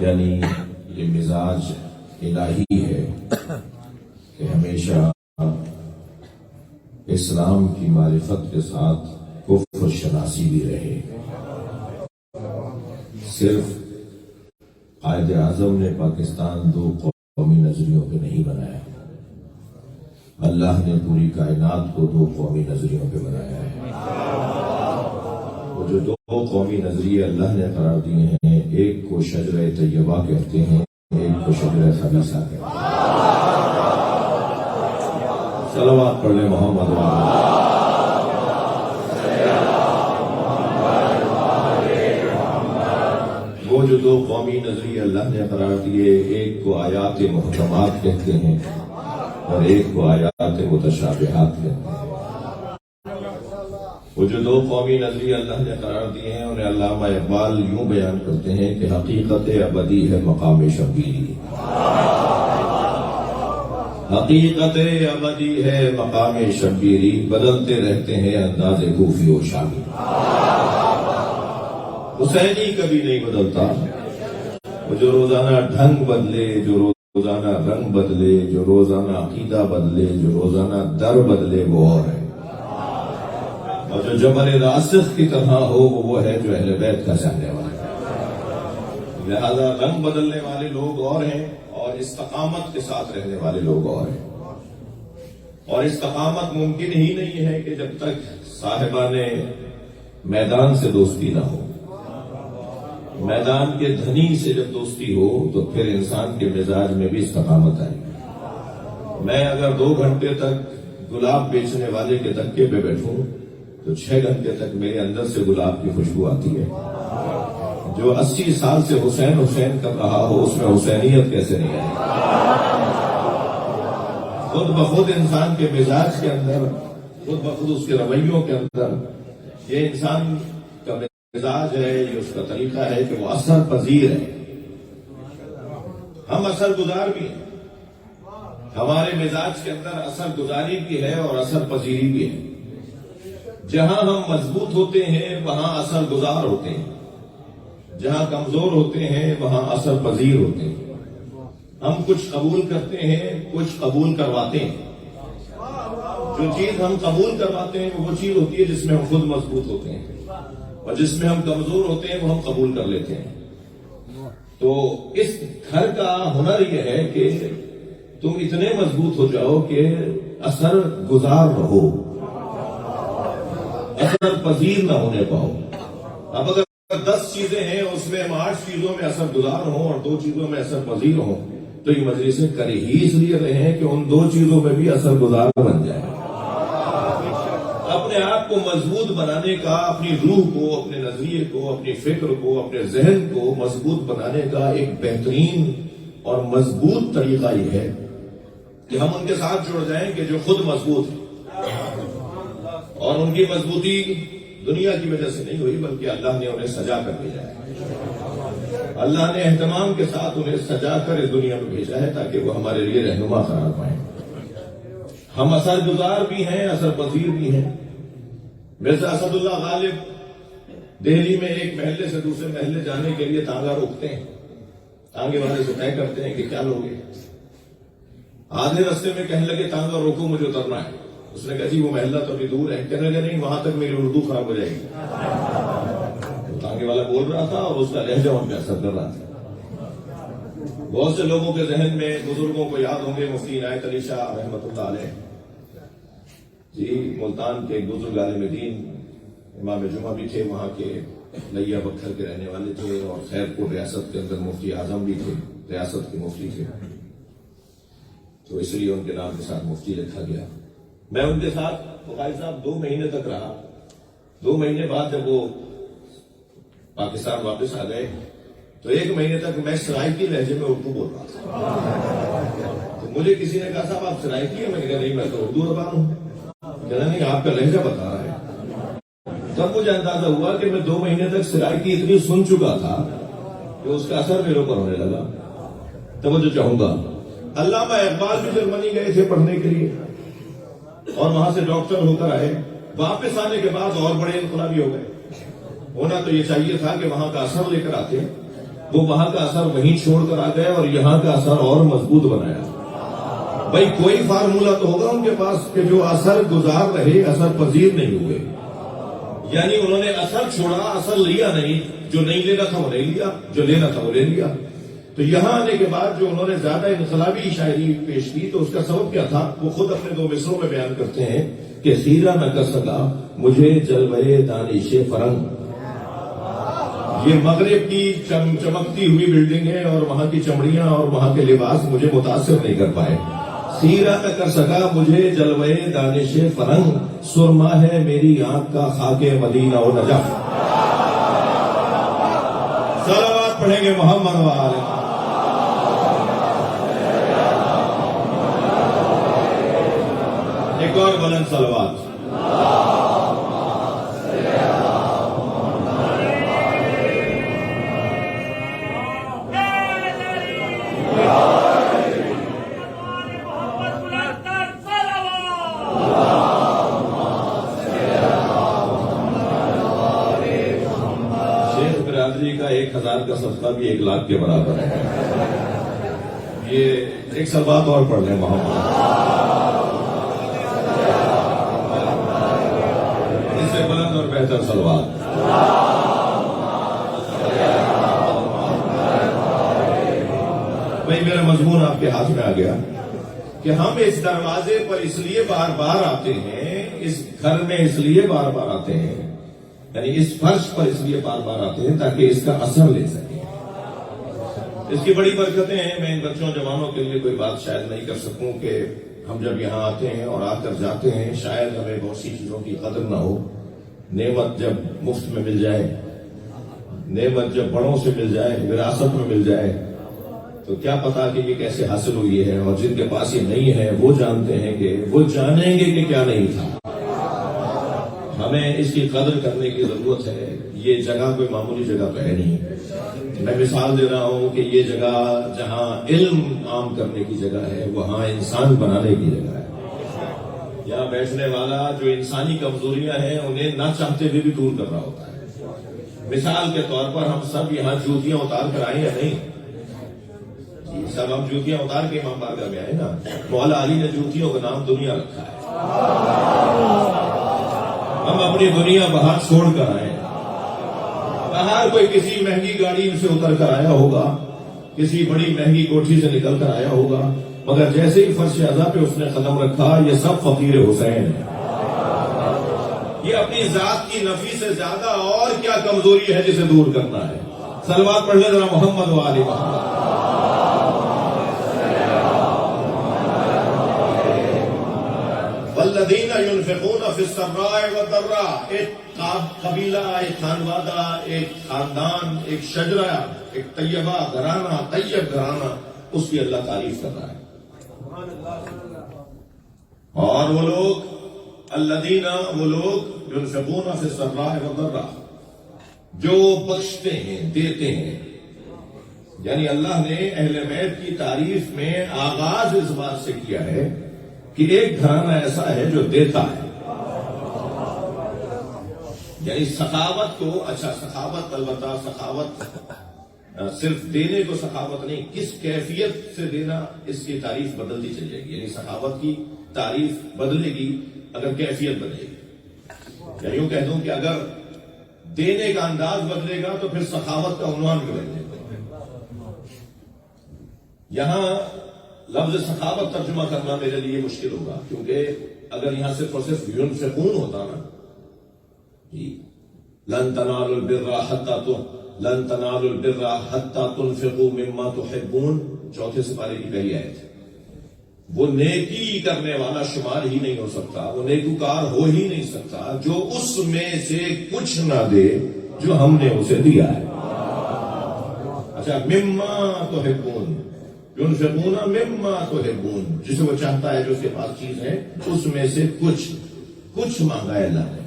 یعنی یہ مزاج الہی ہے کہ ہمیشہ اسلام کی معرفت کے ساتھ کفر شناسی بھی رہے. صرف قائد اعظم نے پاکستان دو قومی نظریوں پہ نہیں بنایا، اللہ نے پوری کائنات کو دو قومی نظریوں پہ بنایا ہے. وہ جو دو قومی نظریے اللہ نے قرار دیے ہیں، ایک کو شجرہ طیبہ کہتے ہیں، ایک کو شجرہ خبیثہ کہتے ہیں. صلوات پڑھ لیں محمد وہ جو دو قومی نظریے اللہ نے قرار دیے، ایک کو آیات محکمات کہتے ہیں اور ایک کو آیات متشابہات کہتے ہیں. وہ جو دو قومی نظریے اللہ نے قرار دیے ہیں انہیں علامہ اقبال یوں بیان کرتے ہیں کہ حقیقت ابدی ہے مقام شبیری، حقیقت ابدی ہے مقام شبیری، بدلتے رہتے ہیں انداز کوفی و شامی. حسینی کبھی نہیں بدلتا، وہ جو روزانہ ڈھنگ بدلے، جو روزانہ رنگ بدلے، جو روزانہ عقیدہ بدلے، جو روزانہ در بدلے وہ اور ہے. اور جو جبر راسخ کی طرح ہو وہ ہے جو اہل بیت کا چاہنے والا ہے. لہذا رنگ بدلنے والے لوگ اور ہیں اور استقامت کے ساتھ رہنے والے لوگ اور ہیں. اور استقامت ممکن ہی نہیں ہے کہ جب تک صاحبان میدان سے دوستی نہ ہو. میدان کے دھنی سے جب دوستی ہو تو پھر انسان کے مزاج میں بھی استقامت آئے. میں اگر 2 گھنٹے تک گلاب بیچنے والے کے دھکے پہ بیٹھوں تو 6 گھنٹے تک میرے اندر سے گلاب کی خوشبو آتی ہے. جو 80 سال سے حسین حسین کر رہا ہو اس میں حسینیت کیسے نہیں آئی؟ خود بخود انسان کے مزاج کے اندر، خود بخود اس کے رویوں کے اندر یہ انسان کا مزاج ہے، یہ اس کا طریقہ ہے کہ وہ اثر پذیر ہے. ہم اثر گزار بھی ہیں، ہمارے مزاج کے اندر اثر گزاری بھی ہے اور اثر پذیری بھی ہے. جہاں ہم مضبوط ہوتے ہیں وہاں اثر گزار ہوتے ہیں، جہاں کمزور ہوتے ہیں وہاں اثر پذیر ہوتے ہیں. ہم کچھ قبول کرتے ہیں، کچھ قبول کرواتے ہیں. جو چیز ہم قبول کرواتے ہیں وہ چیز ہوتی ہے جس میں ہم خود مضبوط ہوتے ہیں، اور جس میں ہم کمزور ہوتے ہیں وہ ہم قبول کر لیتے ہیں. تو اس گھر کا ہنر یہ ہے کہ تم اتنے مضبوط ہو جاؤ کہ اثر گزار رہو، اثر پذیر نہ ہونے پاؤ. اب اگر 10 چیزیں ہیں اس میں ہم 8 چیزوں میں اثر گزار ہوں اور 2 چیزوں میں اثر پذیر ہوں تو یہ مجلسیں کر ہی اس لیے رہے ہیں کہ ان 2 چیزوں میں بھی اثر گزار بن جائے. اپنے آپ کو مضبوط بنانے کا، اپنی روح کو، اپنے نظریے کو، اپنی فکر کو، اپنے ذہن کو مضبوط بنانے کا ایک بہترین اور مضبوط طریقہ یہ ہے کہ ہم ان کے ساتھ جڑ جائیں کہ جو خود مضبوط ہیں. اور ان کی مضبوطی دنیا کی وجہ سے نہیں ہوئی بلکہ اللہ نے انہیں سجا کر بھیجا ہے. اللہ نے اہتمام کے ساتھ انہیں سجا کر اس دنیا میں بھیجا ہے تاکہ وہ ہمارے لیے رہنما قرار پائیں. ہم اثر گزار بھی ہیں، اثر پذیر بھی ہیں. مرزا اسد اللہ غالب دہلی میں ایک محلے سے دوسرے محلے جانے کے لیے تانگا روکتے ہیں. تانگے والے سے طے کرتے ہیں کہ کیا لوگے. آدھے رستے میں کہنے لگے تانگا روکو مجھے اترنا ہے. اس نے کہا جی وہ محلہ تو ابھی دور ہے. کہنے لگے نہیں وہاں تک میری اردو خراب ہو جائے گی. تانگے والا بول رہا تھا اور اس کا لہجہ ان پہ اثر کر رہا تھا. بہت سے لوگوں کے ذہن میں بزرگوں کو یاد ہوں گے مفتی عنایت علی شاہ رحمۃ اللہ علیہ جی، ملتان کے ایک بزرگ عالم دین، امام جمعہ بھی تھے، وہاں کے لیا پتھر کے رہنے والے تھے اور خیرپور ریاست کے اندر مفتی اعظم بھی تھے، ریاست کے مفتی تھے. تو اس لیے ان کے نام کے ساتھ مفتی لکھا گیا. میں ان کے ساتھ قائد صاحب 2 مہینے تک رہا. 2 مہینے بعد جب وہ پاکستان واپس آ گئے تو 1 مہینے تک میں سرائکی لہجے میں اردو بول رہا تھا. تو مجھے کسی نے کہا صاحب آپ سرائکی ہیں؟ میں نے کہا نہیں میں تو اردو زبان ہوں. کہنا نہیں آپ کا لہجہ بتا رہا ہے. تب مجھے اندازہ ہوا کہ میں 2 مہینے تک سرائکی اتنی سن چکا تھا کہ اس کا اثر میرے اوپر ہونے لگا. توجہ چاہوں گا، علامہ اقبال بھی جرمنی گئے تھے پڑھنے کے لیے اور وہاں سے ڈاکٹر ہو کر آئے. واپس آنے کے بعد اور بڑے انقلابی ہو گئے. ہونا تو یہ چاہیے تھا کہ وہاں کا اثر لے کر آتے وہ وہاں کا اثر وہیں چھوڑ کر آ گئے اور یہاں کا اثر اور مضبوط بنایا. بھائی کوئی فارمولا تو ہوگا ان کے پاس کہ جو اثر گزار رہے اثر پذیر نہیں ہوئے. یعنی انہوں نے اثر چھوڑا، اثر لیا نہیں. جو نہیں لینا تھا وہ نہیں لیا، جو لینا تھا وہ لے لیا. تو یہاں آنے کے بعد جو انہوں نے زیادہ انقلابی شاعری پیش کی تو اس کا سبب کیا تھا؟ وہ خود اپنے 2 مصروں میں بیان کرتے ہیں کہ خیرہ نہ کر سکا مجھے جلوے دانش فرنگ. یہ مغرب کی چمکتی ہوئی بلڈنگ ہے اور وہاں کی چمڑیاں اور وہاں کے لباس مجھے متاثر نہیں کر پائے. خیرہ نہ کر سکا مجھے جلوے دانش فرنگ، سرما ہے میری آنکھ کا خاک مدینہ و نجف. صلوات پڑھیں گے محمد والے. ایک اور بلند صلوات. کا 1000 کا صدقہ بھی 1 لاکھ کے برابر ہے. یہ ایک صلوات اور پڑھ لیں محمد. اس سے بلند اور بہتر صلوات. بھائی میرا مضمون آپ کے ہاتھ میں آ گیا کہ ہم اس دروازے پر اس لیے بار بار آتے ہیں، اس گھر میں اس لیے بار بار آتے ہیں، یعنی اس فرش پر اس لیے بار بار آتے ہیں تاکہ اس کا اثر لے سکیں. اس کی بڑی برکتیں ہیں. میں ان بچوں جوانوں کے لیے کوئی بات شاید نہیں کر سکوں کہ ہم جب یہاں آتے ہیں اور آ کر جاتے ہیں شاید ہمیں بہت سی چیزوں کی قدر نہ ہو. نعمت جب مفت میں مل جائے، نعمت جب بڑوں سے مل جائے، وراثت میں مل جائے، تو کیا پتا کہ یہ کیسے حاصل ہوئی ہے. اور جن کے پاس یہ نہیں ہے وہ جانتے ہیں کہ وہ جانیں گے کہ کیا نہیں تھا. ہمیں اس کی قدر کرنے کی ضرورت ہے. یہ جگہ کوئی معمولی جگہ تو ہے نہیں. میں مثال دے رہا ہوں کہ یہ جگہ جہاں علم عام کرنے کی جگہ ہے وہاں انسان بنانے کی جگہ ہے. یہاں بیٹھنے والا جو انسانی کمزوریاں ہیں انہیں نہ چاہتے ہوئے بھی دور کر رہا ہوتا ہے. مثال کے طور پر ہم سب یہاں جوتیاں اتار کر آئے یا نہیں؟ سب ہم جوتیاں اتار کے امام بارگاہ میں آئے نا. مولا علی نے جوتیوں کا نام دنیا رکھا ہے. ہم اپنی دنیا باہر چھوڑ کر آئے. باہر کوئی کسی مہنگی گاڑی سے اتر کر آیا ہوگا، کسی بڑی مہنگی کوٹھی سے نکل کر آیا ہوگا، مگر جیسے ہی فرش اعضا پہ اس نے قدم رکھا یہ سب فقیر حسین ہے. یہ اپنی ذات کی نفی سے زیادہ اور کیا کمزوری ہے جسے دور کرنا ہے. صلوات پڑھ لیں ذرا محمد و آل محمد. والذین ينفقون فی السراء والضراء. ایک قبیلہ، ایک خانوادہ، ایک خاندان، ایک شجرہ، ایک طیبہ گھرانہ، طیب گھرانہ، اس کی اللہ تعریف کر رہا ہے. اور وہ لوگ الذین، وہ لوگ ينفقون فی السراء والضراء جو بخشتے ہیں، دیتے ہیں. یعنی اللہ نے اہل بیت کی تعریف میں آغاز اس بات سے کیا ہے کہ ایک گھرانہ ایسا ہے جو دیتا ہے. یعنی سخاوت کو، اچھا سخاوت البتہ سخاوت صرف دینے کو سخاوت نہیں، کس کیفیت سے دینا اس کی تعریف بدلتی چلی جائے گی. یعنی سخاوت کی تعریف بدلے گی اگر کیفیت بدلے گی. یا یوں کہہ دوں کہ اگر دینے کا انداز بدلے گا تو پھر سخاوت کا عنوان بھی بدلے گا. یہاں لفظ سخاوت ترجمہ کرنا میرے لیے مشکل ہوگا کیونکہ اگر یہاں صرف اور صرف ينفقون ہوتا نا، لن تنالوا البر حتى تنفقوا مما تحبون، 4 سپارے کی پہلی آیت ہے. وہ نیکی کرنے والا شمار ہی نہیں ہو سکتا، وہ نیکوکار ہو ہی نہیں سکتا جو اس میں سے کچھ نہ دے جو ہم نے اسے دیا ہے. اچھا، مما تحبون، ينفقون مما تحبون، جسے وہ چاہتا ہے جو اس کے پاس چیز ہے اس میں سے کچھ مانگا ہے اللہ نے.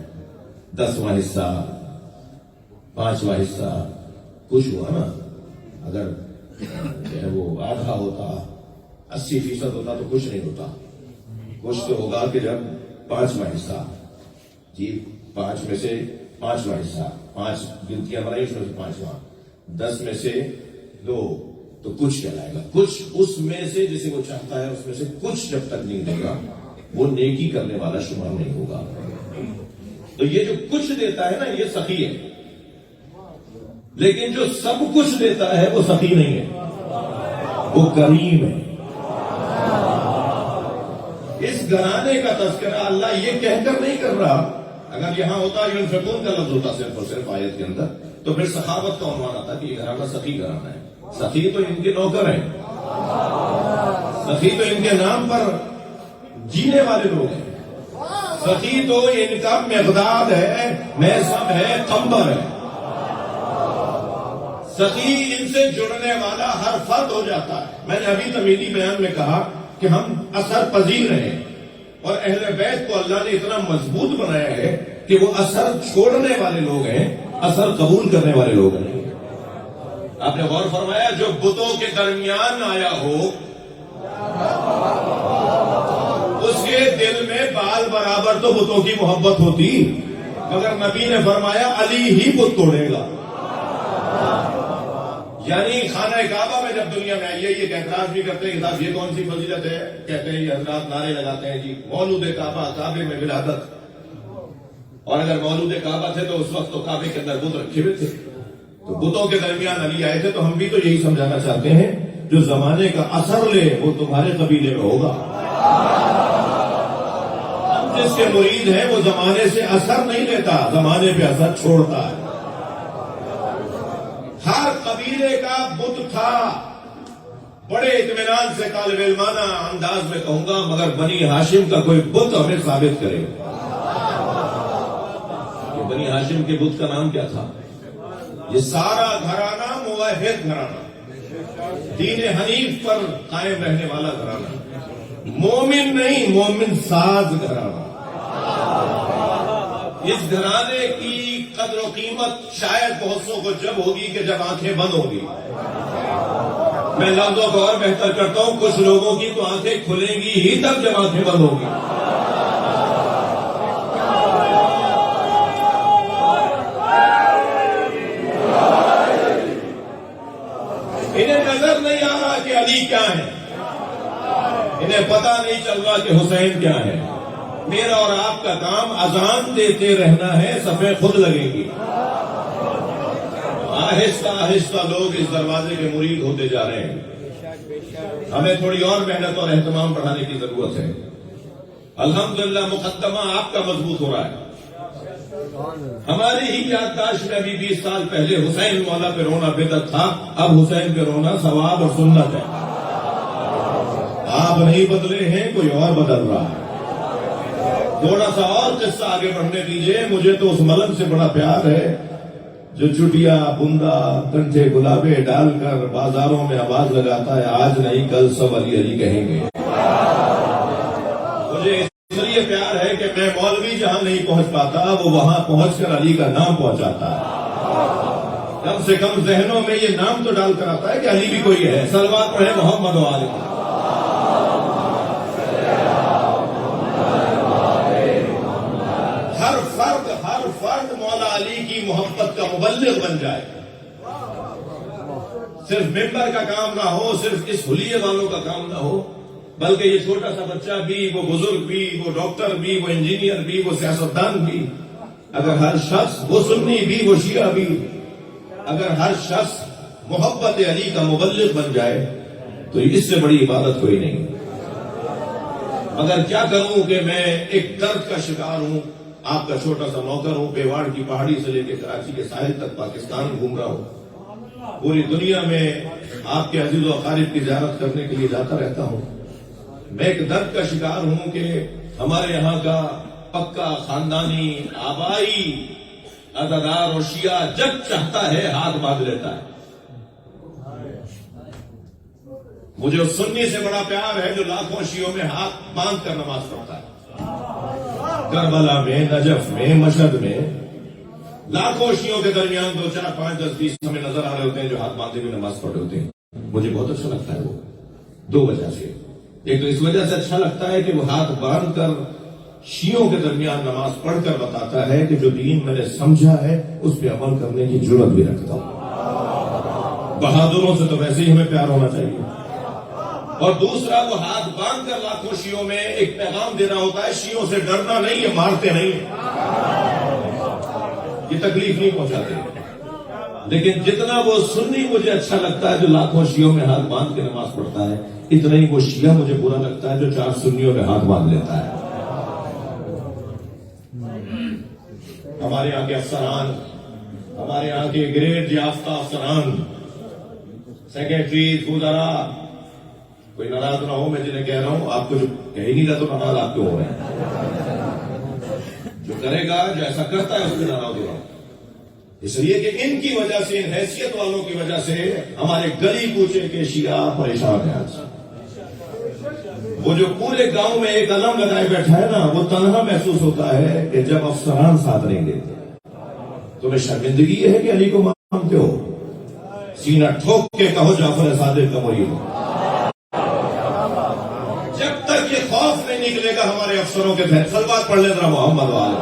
10واں حصہ، 5واں حصہ، کچھ ہوا نا. اگر وہ آدھا ہوتا، 80% ہوتا تو کچھ نہیں ہوتا. کچھ تو ہوگا کہ جب 5واں حصہ، جی 5 میں سے 5واں حصہ، 5 گنتیاں بنائی اس میں سے 5واں، 10 میں سے دو تو کچھ کہلائے گا. کچھ اس میں سے جسے وہ چاہتا ہے اس میں سے کچھ جب تک نہیں دے گا وہ نیکی کرنے والا شمار نہیں ہوگا. تو یہ جو کچھ دیتا ہے نا یہ سخی ہے، لیکن جو سب کچھ دیتا ہے وہ سخی نہیں ہے، وہ کریم ہے. اس گھرانے کا تذکرہ اللہ یہ کہہ کر نہیں کر رہا. اگر یہاں ہوتا ينفقون کا لفظ ہوتا صرف اور صرف آیت کے اندر تو پھر سخاوت کا عنوان آتا کہ یہ گھرانہ سخی گھرانہ ہے. سخی تو ان کے نوکر ہیں، سخی تو ان کے نام پر جینے والے لوگ ہیں، سخی تو ان کا مقداد ہے، میسم ہے، قمبر ہے. سخی ان سے جڑنے والا ہر فرد ہو جاتا ہے. میں نے ابھی تمیلی بیان میں کہا کہ ہم اثر پذیر ہیں اور اہل بیت کو اللہ نے اتنا مضبوط بنایا ہے کہ وہ اثر چھوڑنے والے لوگ ہیں، اثر قبول کرنے والے لوگ ہیں. آپ نے غور فرمایا جو بتوں کے درمیان آیا ہو اس کے دل میں بال برابر تو بتوں کی محبت ہوتی، مگر نبی نے فرمایا علی ہی بت توڑے گا. یعنی خانہ کعبہ میں جب دنیا میں آئیے یہ اعتراض بھی کرتے ہیں کہ صاحب یہ کون سی فضیلت ہے، کہتے ہیں یہ حضرات نعرے لگاتے ہیں جی مولود کعبہ، کعبے میں ولادت. اور اگر مولود کعبہ تھے تو اس وقت تو کعبے کے اندر بت رکھے ہوئے تھے، تو بتوں کے درمیان علی آئے تھے. تو ہم بھی تو یہی سمجھانا چاہتے ہیں جو زمانے کا اثر لے وہ تمہارے قبیلے میں ہوگا. جس کے مرید ہیں وہ زمانے سے اثر نہیں لیتا، زمانے پہ اثر چھوڑتا ہے. ہر قبیلے کا بت تھا. بڑے اطمینان سے طالب علمانہ انداز میں کہوں گا مگر بنی ہاشم کا کوئی بت ہمیں ثابت کرے کہ بنی ہاشم کے بت کا نام کیا تھا. یہ سارا گھرانہ موحد گھرانہ، دین حنیف پر قائم رہنے والا گھرانہ، مومن نہیں مومن ساز گھرانہ. اس گھرانے کی قدر و قیمت شاید بہت سو کو جب ہوگی کہ جب آنکھیں بند ہوگی. میں لفظوں کو اور بہتر کرتا ہوں، کچھ لوگوں کی تو آنکھیں کھلیں گی ہی تب جب آنکھیں بند ہوگی. انہیں نظر نہیں آ رہا کہ علی کیا ہے، انہیں پتہ نہیں چل رہا کہ حسین کیا ہے. میرا اور آپ کا کام اذان دیتے رہنا ہے، صفیں خود لگیں گی. آہستہ آہستہ لوگ اس دروازے کے مرید ہوتے جا رہے ہیں. ہمیں تھوڑی اور محنت اور اہتمام بڑھانے کی ضرورت ہے. الحمدللہ مقدمہ آپ کا مضبوط ہو رہا ہے. ہماری ہی یادداشت میں ابھی 20 سال پہلے حسین مولا پہ رونا بدعت تھا، اب حسین پہ رونا ثواب اور سنت ہے. آپ نہیں بدلے ہیں، کوئی اور بدل رہا ہے. تھوڑا سا اور قصہ آگے بڑھنے دیجئے. مجھے تو اس ملنگ سے بڑا پیار ہے جو چٹیا بندا کنٹھے گلابے ڈال کر بازاروں میں آواز لگاتا ہے آج نہیں کل سب علی علی کہیں گے. مجھے اس لیے پیار ہے کہ میں مولوی جہاں نہیں پہنچ پاتا وہ وہاں پہنچ کر علی کا نام پہنچاتا ہے. کم سے کم ذہنوں میں یہ نام تو ڈال کر آتا ہے کہ علی بھی کوئی ہے. صلوات پڑھے محمد و آل. ہر فرد مولا علی کی محبت کا مبلغ بن جائے. صرف ممبر کا کام نہ ہو، صرف اس حلیے والوں کا کام نہ ہو، بلکہ یہ چھوٹا سا بچہ بھی، وہ بزرگ بھی، وہ ڈاکٹر بھی، وہ انجینئر بھی، وہ سیاستدان بھی، اگر ہر شخص، وہ سنی بھی، وہ شیعہ بھی، اگر ہر شخص محبت علی کا مبلغ بن جائے تو اس سے بڑی عبادت کوئی نہیں. مگر کیا کروں کہ میں ایک درد کا شکار ہوں، آپ کا چھوٹا سا نوکر ہوں، بیواڑ کی پہاڑی سے لے کے کراچی کے ساحل تک پاکستان گھوم رہا ہوں. پوری دنیا میں آپ کے عزیز و اقارب کی زیارت کرنے کے لیے جاتا رہتا ہوں. میں ایک درد کا شکار ہوں کہ ہمارے یہاں کا پکا خاندانی آبائی عزادار اور شیعہ جب چاہتا ہے ہاتھ باندھ لیتا ہے. مجھے اس سنی سے بڑا پیار ہے جو لاکھوں شیعوں میں ہاتھ باندھ کر نماز پڑھتا ہے. کربلا میں، نجف میں، مشہد میں لاکھوں شیعوں کے درمیان 2 4 5 10 20 ہمیں نظر آ رہے ہوتے ہیں جو ہاتھ باندھے ہوئے نماز پڑھ رہے ہوتے ہیں. مجھے بہت اچھا لگتا ہے وہ 2 وجہ سے. ایک تو اس وجہ سے اچھا لگتا ہے کہ وہ ہاتھ باندھ کر شیعوں کے درمیان نماز پڑھ کر بتاتا ہے کہ جو دین میں نے سمجھا ہے اس پہ عمل کرنے کی جرات بھی رکھتا ہوں. بہادروں سے تو ویسے ہی ہمیں پیار ہونا چاہیے. اور دوسرا وہ ہاتھ باندھ کر لاکھوں شیعوں میں ایک پیغام دینا ہوتا ہے, شیعوں سے ڈرنا نہیں ہے, مارتے نہیں ہیں, یہ تکلیف نہیں پہنچاتے. لیکن جتنا وہ سنی مجھے اچھا لگتا ہے جو لاکھوں شیعوں میں ہاتھ باندھ کے نماز پڑھتا ہے, اتنا ہی وہ شیعہ مجھے برا لگتا ہے جو 4 سنیوں میں ہاتھ باندھ لیتا ہے. ہمارے یہاں کے افسران, ہمارے یہاں کے گریڈ یافتہ افسران, سیکرٹری, وزراء, کوئی ناراض نہ ہو, میں جنہیں کہہ رہا ہوں, آپ کو جو کہہ ہی نہیں رہا تو ناراض آپ کیوں ہو رہے ہیں؟ جو کرے گا, جو ایسا کرتا ہے, اس پہ ناراض ہو رہا ہوں. اس لیے کہ ان کی وجہ سے, ان حیثیت والوں کی وجہ سے ہمارے گلی کوچے کے شیعہ پریشان ہیں آج. وہ جو پورے گاؤں میں ایک علم لگائے بیٹھا ہے نا, وہ تنہا محسوس ہوتا ہے کہ جب افسران ساتھ نہیں دیتے. تمہیں شرمندگی یہ ہے کہ علی کو مانتے ہو؟ سینہ ٹھوک کے کہو جعفر صادق کا مرید ہو. جب تک یہ خوف نہیں نکلے گا ہمارے افسروں کے تحت, صلوات پڑھ لیں ذرا محمد والے,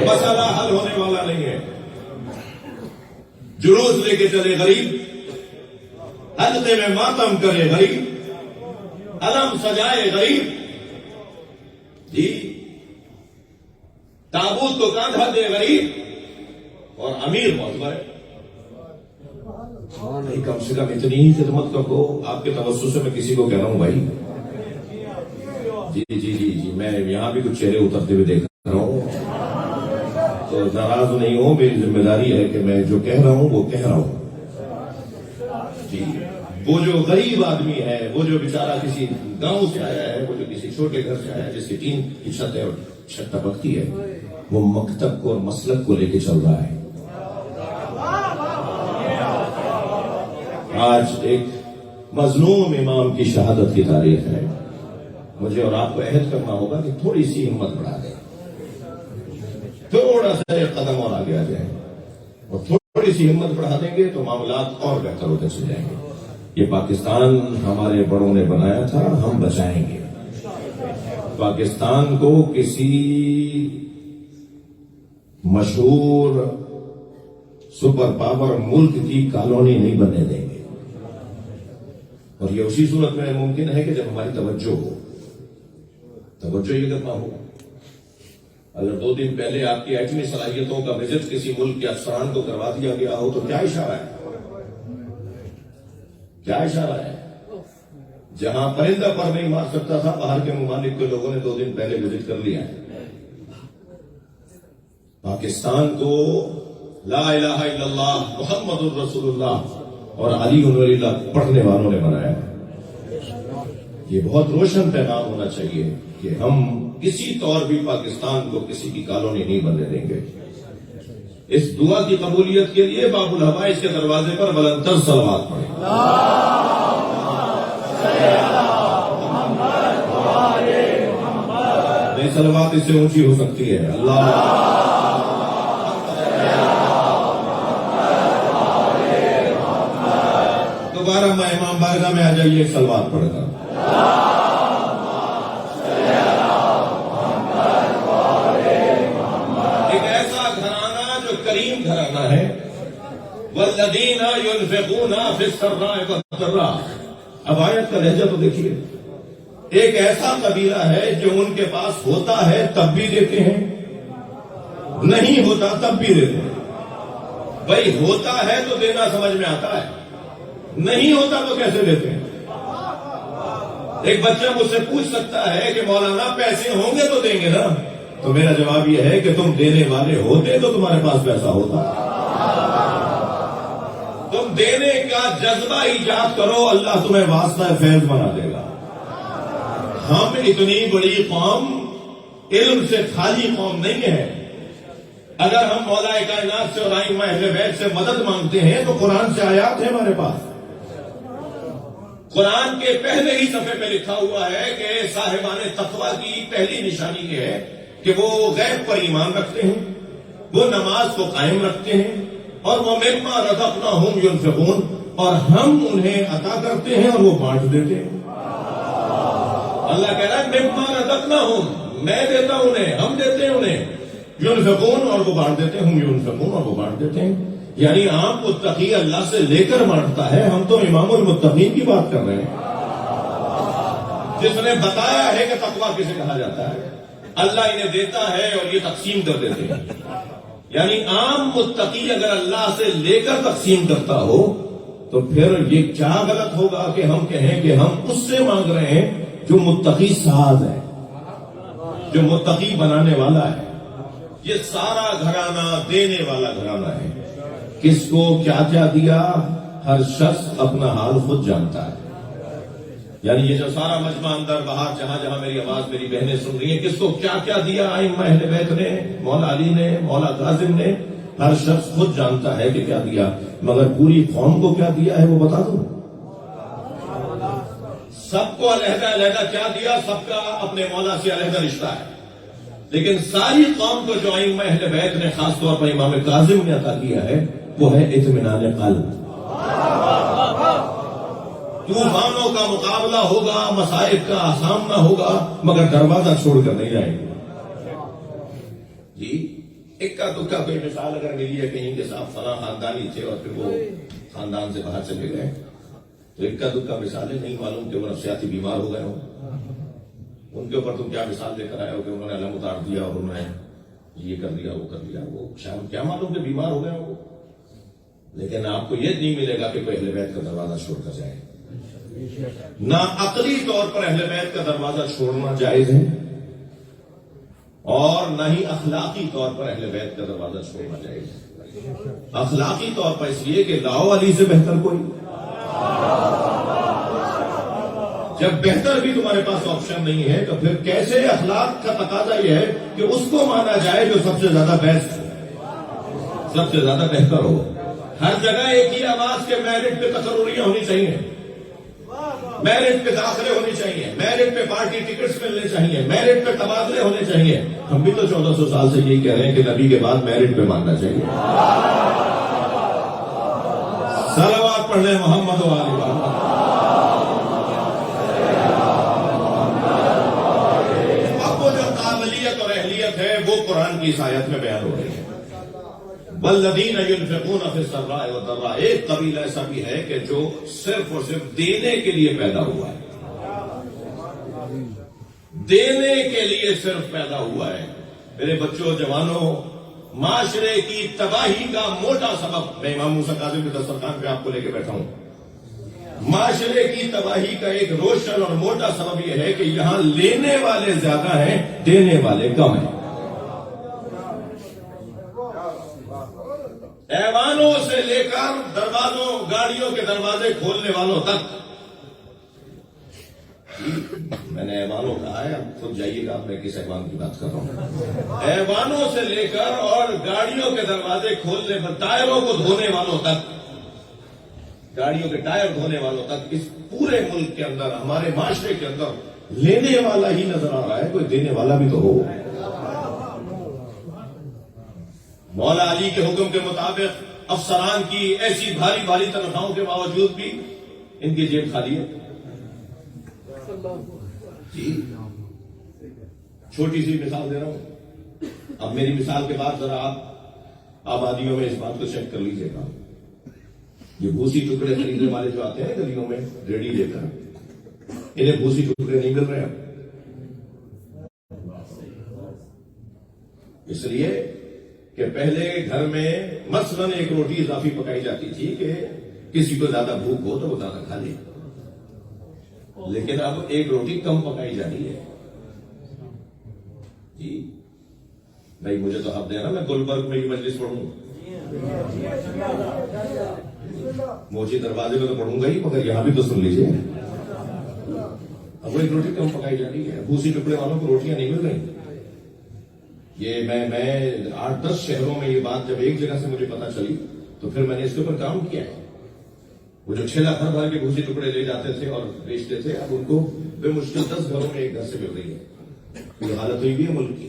مسئلہ حل ہونے والا نہیں ہے. جلوس لے کے چلے غریب, حلقے میں ماتم کرے غریب, علم سجائے غریب, جی تابوت کو کاندھا دے غریب, اور امیر معتبر ہے. کم سے کم اتنی ہی خدمت کرو. آپ کے توسط سے میں کسی کو کہہ رہا ہوں بھائی, جی جی جی جی میں یہاں بھی کچھ چہرے اترتے ہوئے دیکھ رہا ہوں, تو ناراض نہیں ہوں, میری ذمہ داری ہے کہ میں جو کہہ رہا ہوں وہ کہہ رہا ہوں. جی وہ جو غریب آدمی ہے, وہ جو بیچارہ کسی گاؤں سے آیا ہے, وہ جو کسی چھوٹے گھر سے آیا ہے, جس کی ٹین کی چھت ہے اور چھت ٹپکتی ہے, وہ مکتب کو اور مسلک کو لے کے چل رہا ہے. آج ایک مظلوم امام کی شہادت کی تاریخ ہے. مجھے اور آپ کو عہد کرنا ہوگا کہ تھوڑی سی ہمت بڑھا دیں, تھوڑا سا ایک قدم اور آگے آ جائیں, اور تھوڑی سی ہمت بڑھا دیں گے تو معاملات اور بہتر ہوتے چلے جائیں گے. یہ پاکستان ہمارے بڑوں نے بنایا تھا, ہم بچائیں گے. پاکستان کو کسی مشہور سپر پاور ملک کی کالونی نہیں بننے دیں گے. اور یہ اسی صورت میں ممکن ہے کہ جب ہماری توجہ یہ کرنا ہو. اگر 2 دن پہلے آپ کی ایٹمی صلاحیتوں کا وزٹ کسی ملک کے افسران کو کروا دیا گیا ہو تو کیا اشارہ ہے؟ کیا اشارہ ہے؟ جہاں پرندہ پر نہیں مار سکتا تھا, باہر کے ممالک کے لوگوں نے 2 دن پہلے وزٹ کر لیا ہے. پاکستان کو لا الہ الا اللہ محمد الرسول اللہ اور علی ولی اللہ پڑھنے والوں نے بنایا ہے. یہ بہت روشن پیغام ہونا چاہیے کہ ہم کسی طور بھی پاکستان کو کسی کی کالونی نہیں بننے دیں گے. اس دعا کی قبولیت کے لیے باب الحوائج کے دروازے پر بلندتر صلوات پڑھیں. نہیں, صلوات اس سے اونچی ہو سکتی ہے. اللہ دوبارہ میں امام بارگاہ میں آ جائیے, ایک صلوات پڑھ کر. ایک ایسا گھرانہ جو کریم گھرانہ ہے. والذین ينفقون فی السراء والضراء. اب آیت کا لہجہ تو دیکھیے. ایک ایسا قبیلہ ہے جو ان کے پاس ہوتا ہے تب بھی دیتے ہیں, نہیں ہوتا تب بھی دیتے ہیں. بھائی ہوتا ہے تو دینا سمجھ میں آتا ہے, نہیں ہوتا تو کیسے دیتے ہیں؟ ایک بچہ مجھ سے پوچھ سکتا ہے کہ مولانا پیسے ہوں گے تو دیں گے نا. تو میرا جواب یہ ہے کہ تم دینے والے ہوتے تو تمہارے پاس پیسہ ہوتا. تم دینے کا جذبہ ایجاد کرو, اللہ تمہیں واسطہ فیض بنا دے گا. ہم اتنی بڑی قوم, علم سے خالی قوم نہیں ہے. اگر ہم مولا کائنات سے اور ائمہ اہل بیت سے مدد مانگتے ہیں تو قرآن سے آیات ہے ہمارے پاس. قرآن کے پہلے ہی صفحے پہ لکھا ہوا ہے کہ صاحبان تقوی کی پہلی نشانی یہ ہے کہ وہ غیب پر ایمان رکھتے ہیں, وہ نماز کو قائم رکھتے ہیں, اور وہ مما رزقناہم ینفقون, اور ہم انہیں عطا کرتے ہیں اور وہ بانٹ دیتے ہیں. اللہ کہہ رہا ہے مما رزقناہم, میں دیتا ہوں انہیں, ہم دیتے ہیں انہیں. ينفقون اور وہ بانٹ دیتے ہیں، ہم ينفقون اور وہ بانٹ دیتے ہیں. یعنی عام متقی اللہ سے لے کر بانٹتا ہے، ہم تو امام المتقین کی بات کر رہے ہیں جس نے بتایا ہے کہ تقویٰ کسے کہا جاتا ہے. اللہ انہیں دیتا ہے اور یہ تقسیم کر دیتے ہیں. یعنی عام متقی اگر اللہ سے لے کر تقسیم کرتا ہو تو پھر یہ کیا غلط ہوگا کہ ہم کہیں کہ ہم اس سے مانگ رہے ہیں جو متقی ساز ہے، جو متقی بنانے والا ہے. یہ سارا گھرانہ دینے والا گھرانہ ہے. کس کو کیا کیا دیا ہر شخص اپنا حال خود جانتا ہے. یعنی یہ جو سارا مجمع اندر باہر جہاں جہاں میری آواز میری بہنیں سن رہی ہیں، کس کو کیا کیا دیا ائمہ اہل بیت نے، مولا علی نے، مولا کاظم نے، ہر شخص خود جانتا ہے کہ کیا دیا. مگر پوری قوم کو کیا دیا ہے وہ بتا دوں. سب کو علیحدہ علیحدہ کیا دیا، سب کا اپنے مولا سے علیحدہ رشتہ ہے. لیکن ساری قوم کو جو ائمہ اہل بیت نے خاص طور پر امام کاظم نے عطا کیا ہے وہ ہے اطمینان قلب. طوفانوں کا مقابلہ ہوگا، مصائب کا سامنا ہوگا، مگر دروازہ چھوڑ کر نہیں جائیں گے. جی اکا دکا کوئی مثال اگر ملی ہے کہیں کے ساتھ فلاں خاندانی تھے اور پھر وہ خاندان سے باہر چلے گئے تو اکا دکا مثالیں نہیں معلوم کہ وہ نفسیاتی بیمار ہو گئے ہوں. ان کے اوپر تم کیا مثال لے کر آئے ہو کہ انہوں نے علم اتار دیا اور انہوں نے یہ کر دیا وہ کر دیا. وہ شاید کیا معلوم کہ بیمار ہو گئے ہوں. لیکن آپ کو یہ نہیں ملے گا کہ کوئی اہل بیت کا دروازہ چھوڑ کر جائے. نہ عقلی طور پر اہل بیت کا دروازہ چھوڑنا جائز ہے اور نہ ہی اخلاقی طور پر اہل بیت کا دروازہ چھوڑنا جائز ہے. اخلاقی طور پر اس لیے کہ لاؤ علی سے بہتر کوئی. جب بہتر بھی تمہارے پاس آپشن نہیں ہے تو پھر کیسے اخلاق کا تقاضا یہ ہے کہ اس کو مانا جائے جو سب سے زیادہ بیسٹ ہو، سب سے زیادہ بہتر ہو. ہر جگہ ایک ہی آواز کے میرٹ پہ تقرریاں ہونی چاہیے، میرٹ پہ داخلے ہونے چاہیے، میرٹ پہ پارٹی ٹکٹس ملنے چاہیے، میرٹ پہ تبادلے ہونے چاہیے. ہم بھی تو 1400 سال سے یہی کہہ رہے ہیں کہ نبی کے بعد میرٹ پہ ماننا چاہیے. صلوات پڑھ لیں محمد و آل محمد. اب وہ جو قابلیت اور اہلیت ہے وہ قرآن کی اس آیت میں بیان ہو رہی ہے. والذین ينفقون فی السراء والضراء. ایک قبیلہ ایسا بھی ہے کہ جو صرف اور صرف دینے کے لیے پیدا ہوا ہے، دینے کے لیے صرف پیدا ہوا ہے. میرے بچوں جوانوں، معاشرے کی تباہی کا موٹا سبب، میں امام موسیٰ کاظم کے دسترخوان پہ آپ کو لے کے بیٹھا ہوں، معاشرے کی تباہی کا ایک روشن اور موٹا سبب یہ ہے کہ یہاں لینے والے زیادہ ہیں، دینے والے کم ہیں. ایوانوں سے لے کر دروازوں، گاڑیوں کے دروازے کھولنے والوں تک. میں نے ایوانوں کہا ہے، اب خود جائیے گا میں کس ایوان کی بات کر رہا ہوں. ایوانوں سے لے کر اور گاڑیوں کے دروازے کھولنے پر، ٹائروں کو دھونے والوں تک، گاڑیوں کے ٹائر دھونے والوں تک، اس پورے ملک کے اندر، ہمارے معاشرے کے اندر لینے والا ہی نظر آ رہا ہے. کوئی دینے والا بھی تو ہو. مولا علی کے حکم کے مطابق افسران کی ایسی بھاری بھاری تنخواہوں کے باوجود بھی ان کی جیب خالی ہے. جی چھوٹی سی مثال دے رہا ہوں. اب میری مثال کے بعد ذرا آپ آبادیوں میں اس بات کو چیک کر لیجیے گا. یہ بھوسی ٹکڑے خریدنے والے جو آتے ہیں گلیوں میں ریڈی لے کر، انہیں بھوسی ٹکڑے نہیں مل رہے. اس لیے کہ پہلے گھر میں مثلاً ایک روٹی اضافی پکائی جاتی تھی کہ کسی کو زیادہ بھوک ہو تو وہ زیادہ کھا لے. لیکن اب ایک روٹی کم پکائی جا رہی ہے. جی بھائی مجھے تو آپ دینا، میں گلبرگ میں ہی مجلس پڑھوں، موچی دروازے میں تو پڑھوں گا ہی، مگر یہاں بھی تو سن لیجیے. اب وہ ایک روٹی کم پکائی جا رہی ہے. بھوسی ٹکڑے والوں کو روٹیاں نہیں مل رہی. یہ میں 8-10 شہروں میں یہ بات جب ایک جگہ سے مجھے پتا چلی تو پھر میں نے اس کے اوپر کام کیا ہے. وہ جو 6 لاکھ بھر کے بھوسی ٹکڑے لے جاتے تھے اور بیچتے تھے، اب ان کو بے مشکل 10 گھروں میں ایک گھر سے مل رہی ہے. یہ حالت ہوئی بھی ہے ملک کی.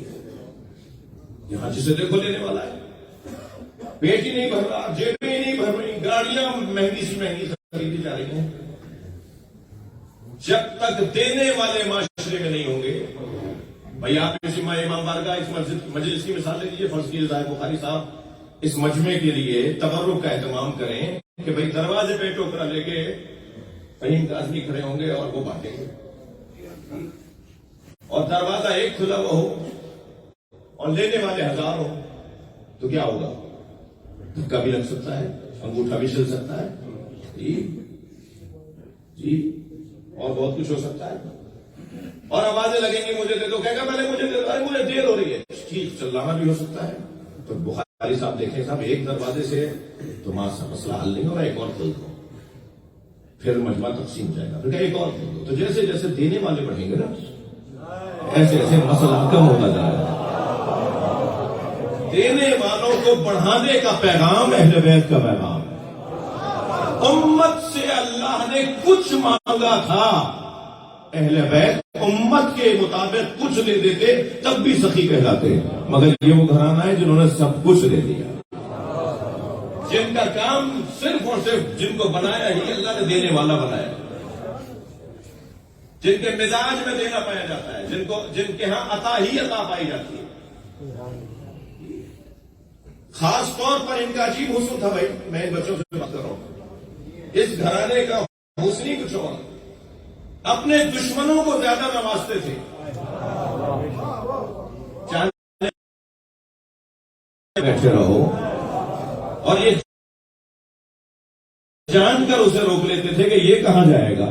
یہاں جسے دیکھو لینے والا ہے، پیٹ ہی نہیں بھر رہا، جیبیں ہی نہیں بھر رہی، گاڑیاں مہنگی سی مہنگی خریدی جا رہی ہیں. جب تک دینے والے معاشرے میں نہیں ہوں گے، بھائی آپ اس امام بارگاہ اس مجلس کی مثال لے لیجیے. فرض کیجیے ظاہر بخاری صاحب اس مجمع کے لیے تبرک کا اہتمام کریں کہ بھائی دروازے پہ ٹوکرا لے کے فہیم آدمی کھڑے ہوں گے اور وہ بانٹیں گے, اور دروازہ ایک کھلا ہوا ہو اور لینے والے ہزار ہو تو کیا ہوگا؟ دھکا بھی لگ سکتا ہے, انگوٹھا بھی چل سکتا ہے, جی اور بہت کچھ ہو سکتا ہے. اور آوازیں لگیں گی مجھے دے دو, کہے گا پہلے مجھے دے دو, ارے مجھے دیر ہو رہی ہے, ٹھیک چلانا بھی ہو سکتا ہے. تو بخاری صاحب دیکھیں صاحب ایک دروازے سے تو مسئلہ حل نہیں ہوگا, ایک اور کھول دو, پھر مجمع تقسیم ہو جائے گا, پھر ایک اور کھول دو. تو جیسے جیسے دینے والے بڑھیں گے نا ایسے ایسے مسئلہ کم ہوتا جائے گا. دینے والوں کو بڑھانے کا پیغام اہل بیت کا پیغام. امت سے اللہ نے کچھ مانگا تھا, اہل بیت امت کے مطابق کچھ دے دیتے تب بھی سخی کہلاتے, مگر یہ وہ گھرانہ ہے جنہوں نے سب کچھ دے دیا, جن کا کام صرف اور صرف جن کو بنایا ہی اللہ نے دینے والا بنایا, جن کے مزاج میں دینا پایا جاتا ہے, جن کے ہاں عطا ہی عطا پائی جاتی ہے. خاص طور پر ان کا عجیب حسن تھا. بھائی میں ان بچوں سے بات کر رہا ہوں, اس گھرانے کا حسن ہی کچھ اور, اپنے دشمنوں کو زیادہ نوازتے تھے. بیٹھے رہو اور یہ جان کر اسے روک لیتے تھے کہ یہ کہاں جائے گا,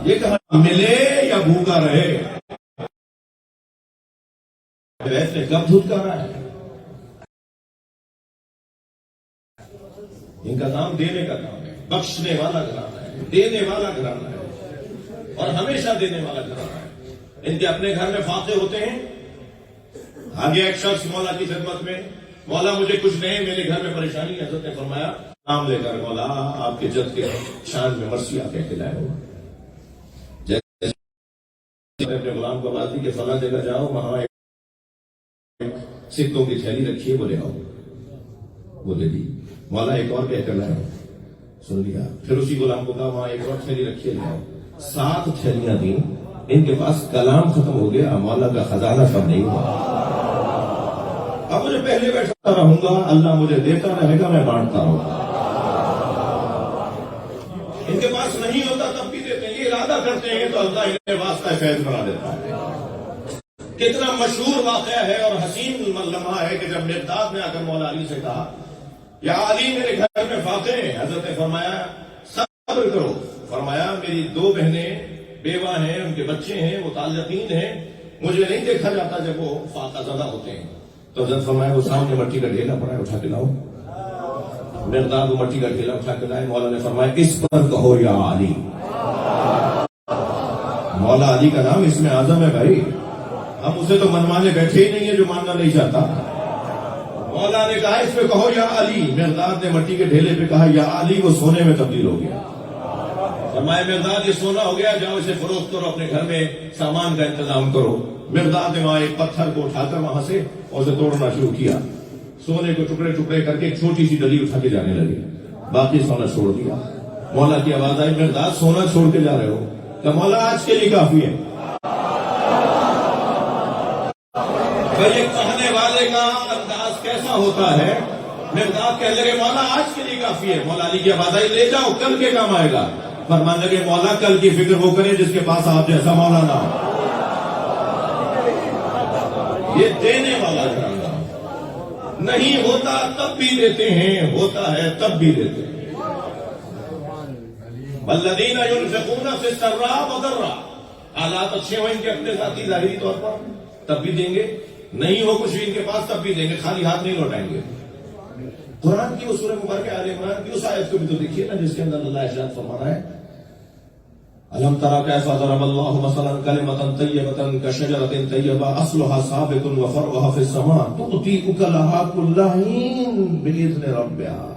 یہ کہاں ملے یا بھوکا رہے. ویسے کب دھتکارا ہے, ان کا نام دینے کا کام ہے, بخشنے والا گھرانا ہے, دینے والا گھرانا ہے اور ہمیشہ دینے والا گھرانا ہے. ان کے اپنے گھر میں فاقے ہوتے ہیں. آگے ایک شخص مولا کی خدمت میں, مولا مجھے کچھ نہیں, میرے گھر میں پریشانی ہے. حضرت نے فرمایا نام لے کر مولا آپ کے جد کے شان میں مرثیہ کہہ کے لائے ہو. جیسے اپنے غلام کو بات دی کہ فلاں جگہ جاؤ, وہاں سکوں کی تھیلی رکھیے, بولے آؤ, بولے دی. مولا ایک اور کہہ کر لائے, سن لیا. پھر اسی غلام کو کہا وہاں ایک اور تھیلی رکھیے, لے آؤ. 7 تھیلیاں دیں. ان کے پاس کلام ختم ہو گیا, مولا کا خزانہ کم نہیں ہوا. اب مجھے پہلے بیٹھتا رہوں گا, اللہ مجھے دیتا رہے گا, میں بانٹتا رہوں گا. ان کے پاس نہیں ہوتا تب بھی دیتے ہیں, یہ ارادہ کرتے ہیں تو اللہ انہیں واسطہ فیض بنا دیتا ہے. کتنا مشہور واقعہ ہے اور حسین لمحہ ہے کہ جب مقداد نے آ کر مولا علی سے کہا یا علی میرے گھر میں فاقے ہیں, حضرت نے فرمایا صبر کرو. فرمایا میری 2 بہنیں بیوہ ہیں, ان کے بچے ہیں, وہ طالقین ہیں, مجھے نہیں دیکھا جاتا جب وہ فاقہ زدہ ہوتے ہیں. تو حضرت فرمایا وہ سامنے مٹی کا ڈھیلا پڑا ہے, اٹھا کے لاؤ. مقداد کو مٹی کا ڈھیلا اٹھا کے لائے. مولا نے فرمایا اس پر کہو یا علی. مولا علی کا نام اس میں اعظم ہے بھائی, ہم اسے تو منوانے بیٹھے ہی نہیں ہے جو ماننا نہیں چاہتا. مولا نے کہا اس پہ کہو یا علی. مقداد نے مٹی کے ڈھیلے پہ کہا یا علی, وہ سونے میں تبدیل ہو گیا. فرمایا مقداد یہ سونا ہو گیا, جاؤ اسے فروخت کرو, اپنے گھر میں سامان کا انتظام کرو. مقداد نے وہاں ایک پتھر کو اٹھا کر وہاں سے اور اسے توڑنا شروع کیا. سونے کو ٹکڑے ٹکڑے کر کے ایک چھوٹی سی ڈلی اٹھا کے جانے لگے, باقی سونا چھوڑ دیا. مولا کی آواز آئی مقداد سونا چھوڑ کے جا رہے ہو؟ کہ مولا آج کے لیے کافی ہے. یہ کہنے والے کا انداز کیسا ہوتا ہے. مقداد کہنے لگے مولا آج کے لیے کافی ہے. مولا علی کی آواز آئی لے جاؤ, کل کے کام آئے گا. فرمانے لگے مولا کل کی فکر وہ کرے جس کے پاس آپ جیسا مولا نہ ہو. یہ دینے والا گھرانہ نہیں ہوتا تب بھی دیتے ہیں, ہوتا ہے تب بھی دیتے ہیں. والذین ينفقون فی السراء والضراء, حالات اچھے ہو ان کے اپنے ذاتی ظاہری طور پر تب بھی دیں گے, نہیں ہو کچھ بھی ان کے پاس تب بھی دیں گے, خالی ہاتھ نہیں لوٹائیں گے. قرآن کی وہ سورہ مبارکہ آل عمران کی اس آیت کو بھی تو دیکھیے نا جس کے اندر اللہ ارشاد فرما رہا ہے الم تری کیف ضرب اللہ مثلا کلمۃ طیبۃ کشجرۃ طیبۃ اصلها ثابت وفرعها فی السماء تؤتی اکلها کل حین باذن ربها.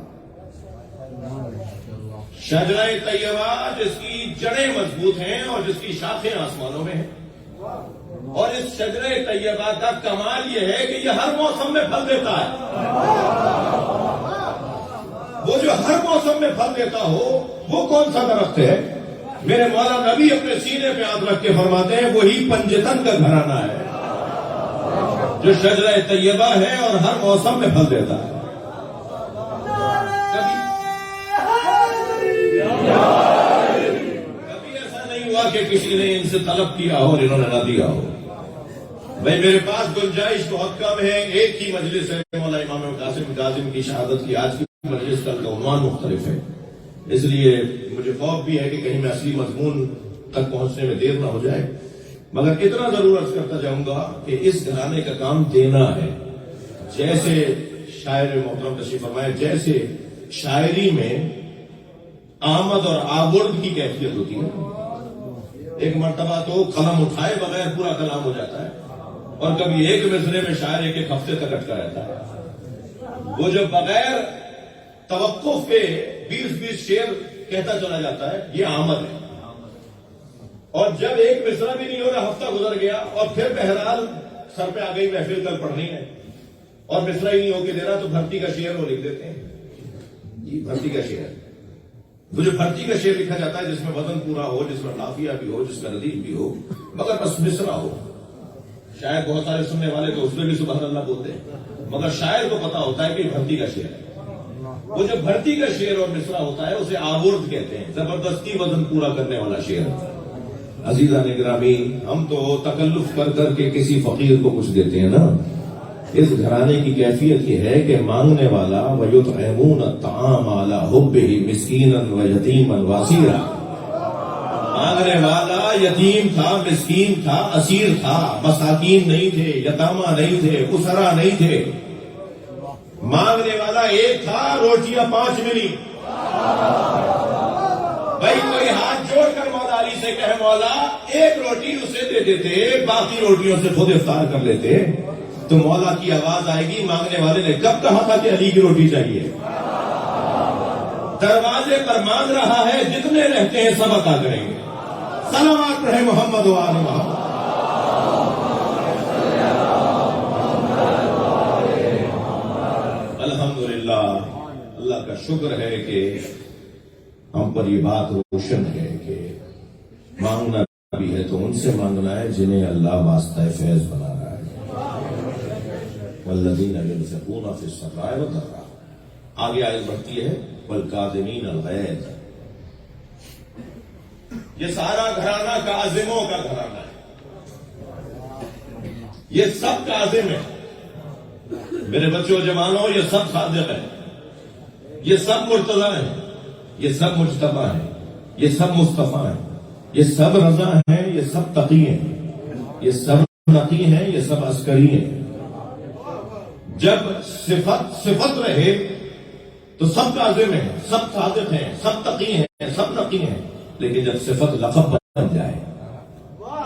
شجرہ طیبہ جس کی جڑیں مضبوط ہیں اور جس کی شاخیں آسمانوں میں ہیں, اور اس شجرہ طیبہ کا کمال یہ ہے کہ یہ ہر موسم میں پھل دیتا ہے. وہ جو ہر موسم میں پھل دیتا ہو وہ کون سا درخت ہے؟ میرے مولا نبی اپنے سینے پہ ہاتھ رکھ کے فرماتے ہیں وہی پنجتن کا گھرانہ ہے جو شجرہ طیبہ ہے اور ہر موسم میں پھل دیتا ہے. کبھی ایسا نہیں ہوا کہ کسی نے ان سے طلب کیا ہو اور انہوں نے نہ دیا ہو. بھائی میرے پاس گنجائش بہت کم ہے. ایک ہی مجلس ہے مولا امام قاسم کاظم کی شہادت کی. آج کی مجلس کا عنوان مختلف ہے, اس لیے مجھے خوف بھی ہے کہ کہیں میں اصلی مضمون تک پہنچنے میں دیر نہ ہو جائے. مگر اتنا ضرور عرض کرتا جاؤں گا کہ اس گھرانے کا کام دینا ہے. جیسے شاعر محترم تشریف فرمائے, جیسے شاعری میں آمد اور آورد کی کیفیت ہوتی ہے. ایک مرتبہ تو قلم اٹھائے بغیر پورا کلام ہو جاتا ہے, اور کبھی ایک مصرے میں شاعر ایک ہفتے تک اٹکا رہتا ہے. وہ جو بغیر توقف کے 20 شعر کہتا چلا جاتا ہے, یہ آمد ہے. اور جب ایک مصرع بھی نہیں ہو رہا, ہفتہ گزر گیا اور پھر بہرحال سر پہ آ گئی محفل کل پڑھنی ہے اور مصرع ہی نہیں ہو کے دے رہا, تو بھرتی کا شعر وہ لکھ دیتے ہیں. جی بھرتی کا شعر, وہ جو بھرتی کا شعر لکھا جاتا ہے جس میں وزن پورا ہو, جس میں قافیہ بھی ہو, جس میں ردیف بھی ہو, مگر بس مصرع ہو. شاید بہت سارے سننے والے تو اس میں بھی سبحان اللہ بولتے ہیں, مگر شاعر کو پتا ہوتا ہے کہ بھرتی کا شعر ہے. وہ جو بھرتی کا شعر اور مصرع ہوتا ہے اسے آورد کہتے ہیں, زبردستی وزن پورا کرنے والا شعر. عزیزان گرامی, ہم تو تکلف کر کر کے کسی فقیر کو کچھ دیتے ہیں نا. اس گھرانے کی کیفیت یہ ہے کہ مانگنے والا وَيُطْعِمُونَ الطَّعَامَ عَلَىٰ حُبِّهِ مِسْكِينًا وَيَتِيمًا وَأَسِيرًا. مانگنے والا یتیم تھا, مسکین تھا, اسیر تھا, مساکین نہیں تھے, یتامہ نہیں تھے, اسرا نہیں تھے. مانگنے والا ایک تھا, روٹیاں 5 ملی. بھائی کوئی ہاتھ جوڑ کر مولا علی سے کہے مولا ایک روٹی اسے دے دیتے, باقی روٹیوں سے خود افطار کر لیتے, تو مولا کی آواز آئے گی مانگنے والے نے کب کہا تھا کہ علی کی روٹی چاہیے. دروازے پر مانگ رہا ہے, جتنے رہتے ہیں سب عطا کریں گے. صلوات رہے محمد و آل محمد. الحمدللہ, اللہ کا شکر ہے کہ ہم پر یہ بات روشن ہے کہ مانگنا بھی ہے تو ان سے مانگنا ہے جنہیں اللہ واسطہ فیض بنا رہا ہے. والذین ينفقون فی السراء والضراء. آگے آیت بڑھتی ہے والکاظمین الغیظ. یہ سارا گھرانہ کاظموں کا گھرانہ ہے. یہ سب کاظم ہیں. میرے بچوں جوانوں, یہ سب صادق ہیں, یہ سب مرتضی ہیں, یہ سب مجتبی ہیں, یہ سب مصطفیٰ ہیں, یہ سب رضا ہیں, یہ سب تقی ہیں, یہ سب نقی ہیں, یہ سب عسکری ہیں. جب صفت رہے تو سب کاظم ہیں, سب صادق ہیں, سب تقی ہیں, سب نقی ہیں. لیکن جب صفت لقب بن جائے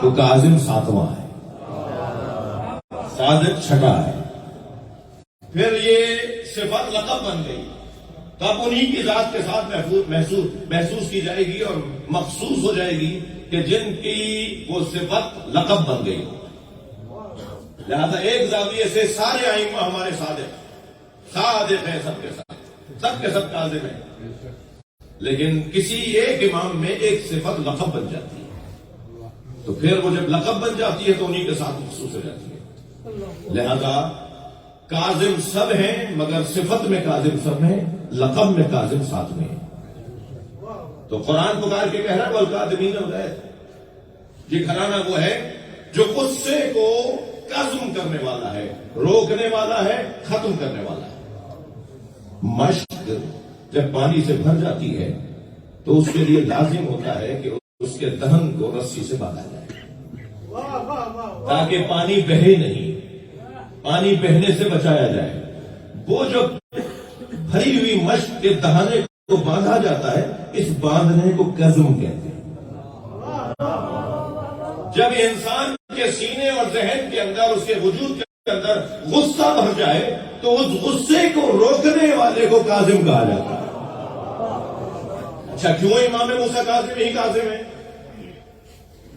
تو کاظم 7واں ہے, صادق 6واں ہے. پھر یہ صفت لقب بن گئی تو اب انہی کی ذات کے ساتھ محسوس کی جائے گی اور مخصوص ہو جائے گی کہ جن کی وہ صفت لقب بن گئی. لہذا ایک زاویے سے سارے ائمہ ہمارے صادق ہیں, سب کے سب کاظم ہیں. لیکن کسی ایک امام میں ایک صفت لقب بن جاتی ہے, تو پھر وہ جب لقب بن جاتی ہے تو انہی کے ساتھ مخصوص ہو جاتی ہے. لہذا کاظم سب ہیں, مگر صفت میں کاظم سب ہیں, لقب میں کاظم 7 میں ہیں. تو قرآن پکار کے کہہ رہا ہے والکاظمین الغیظ. یہ گھرانہ وہ ہے جو غصے کو کظم کرنے والا ہے, روکنے والا ہے, ختم کرنے والا ہے. مشق جب پانی سے بھر جاتی ہے تو اس کے لیے لازم ہوتا ہے کہ اس کے دہن کو رسی سے باندھا جائے تاکہ پانی بہے نہیں, پانی بہنے سے بچایا جائے. وہ جو بھری ہوئی مشق کے دہانے کو باندھا جاتا ہے, اس باندھنے کو کظم کہتے ہیں. جب انسان کے سینے اور ذہن کے اندر, اس کے وجود کے اندر غصہ بھر جائے تو اس غصے کو روکنے والے کو کاظم کہا جاتا ہے. اچھا کیوں امام موسیٰ کاظم ہی کاظم ہے؟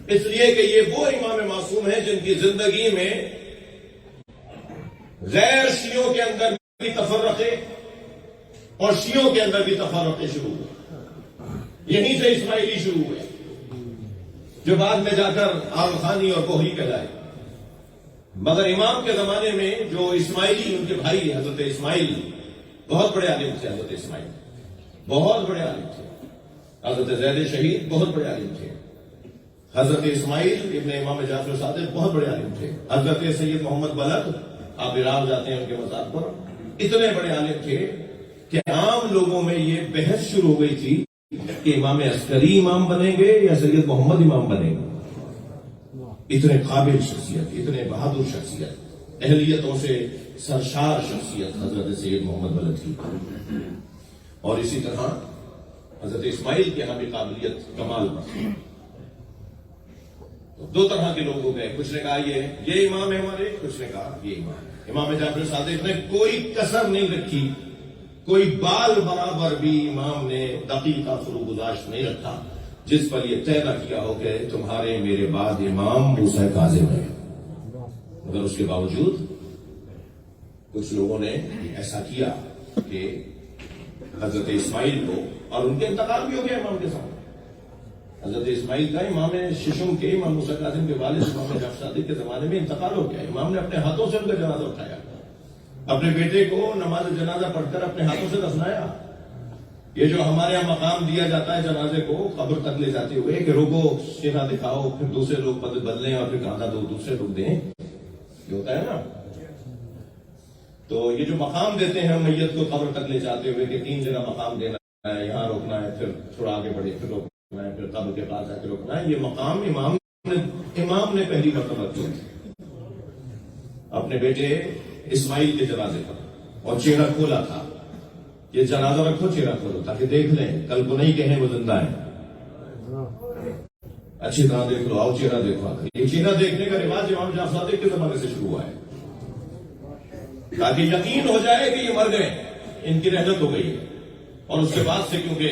اس لیے کہ یہ وہ امام معصوم ہیں جن کی زندگی میں غیر شیعوں کے اندر بھی تفرقے اور شیعوں کے اندر بھی تفرقے شروع ہوئے. یہیں سے اسماعیلی شروع ہوئے. جو بعد میں جا کر آغخانی اور کوہری کہلائے. مگر امام کے زمانے میں جو اسماعیلی ان کے بھائی حضرت اسماعیل بہت بڑے عالم تھے. حضرت اسماعیل بہت بڑے عالم تھے. حضرت زید شہید بہت بڑے عالم تھے. حضرت اسماعیل ابن امام جعفر صادق بہت بڑے عالم تھے. حضرت سید محمد بلد آپ عراق جاتے ہیں ان کے مزار پر, اتنے بڑے عالم تھے کہ عام لوگوں میں یہ بحث شروع ہو گئی تھی کہ امام عسکری امام بنیں گے یا سید محمد امام بنیں گے. اتنے قابل شخصیت, اتنے بہادر شخصیت, اہلیتوں سے سرشار شخصیت حضرت سید محمد بلد کی. اور اسی طرح حضرت اسماعیل کے یہاں بھی قابلیت کمال پر. دو طرح کے لوگ ہو گئے, کچھ نے کہا یہ امام ہے ہمارے, کچھ نے کہا یہ امام ہے. امام جعفر صادق نے کوئی کسر نہیں رکھی, کوئی بال برابر بھی امام نے دقیقہ فروگزاشت نہیں رکھا جس پر یہ طے نہ کیا ہو کہ تمہارے میرے بعد امام موسیٰ کاظم ہے. مگر اس کے باوجود کچھ لوگوں نے ایسا کیا کہ حضرت اسماعیل کو, اور ان کے انتقال بھی ہو گیا امام کے سامنے. حضرت اسماعیل کا امام ششم کے امام موسیٰ کاظم کے والد امام جعفر صادق کے زمانے میں انتقال ہو گیا. امام نے اپنے ہاتھوں سے ان کا جنازہ اٹھایا, اپنے بیٹے کو نماز جنازہ پڑھ کر اپنے ہاتھوں سے دفنایا. یہ جو ہمارے یہاں مقام دیا جاتا ہے جنازے کو قبر تک لے جاتے ہوئے کہ رکو چہرہ دکھاؤ پھر دوسرے لوگ بدلیں اور پھر کاندھا دو دوسرے لوگ دیں, یہ ہوتا ہے نا. تو یہ جو مقام دیتے ہیں میت کو قبر تک لے جاتے ہوئے کہ 3 جگہ مقام دینا ہے, یہاں روکنا ہے, پھر تھوڑا آگے بڑھے پھر روکنا ہے, پھر قبر کے پاس جا کے روکنا ہے, یہ مقام امام نے پہلی مرتبہ کیا اپنے بیٹے اسماعیل کے جنازے پر, اور چہرہ کھولا تھا. یہ جنازہ رکھو, چہرہ کھولو تاکہ دیکھ لیں, کل کو نہیں کہیں وہ زندہ ہے. اچھی طرح دیکھ لو, آؤ چہرہ دیکھو. یہ چہرہ دیکھنے کا رواج امام جعفر صادق کے زمانے سے شروع ہوا ہے تاکہ یقین ہو جائے کہ یہ مر گئے, ان کی رحلت ہو گئی ہے. اور اس کے بعد سے کیونکہ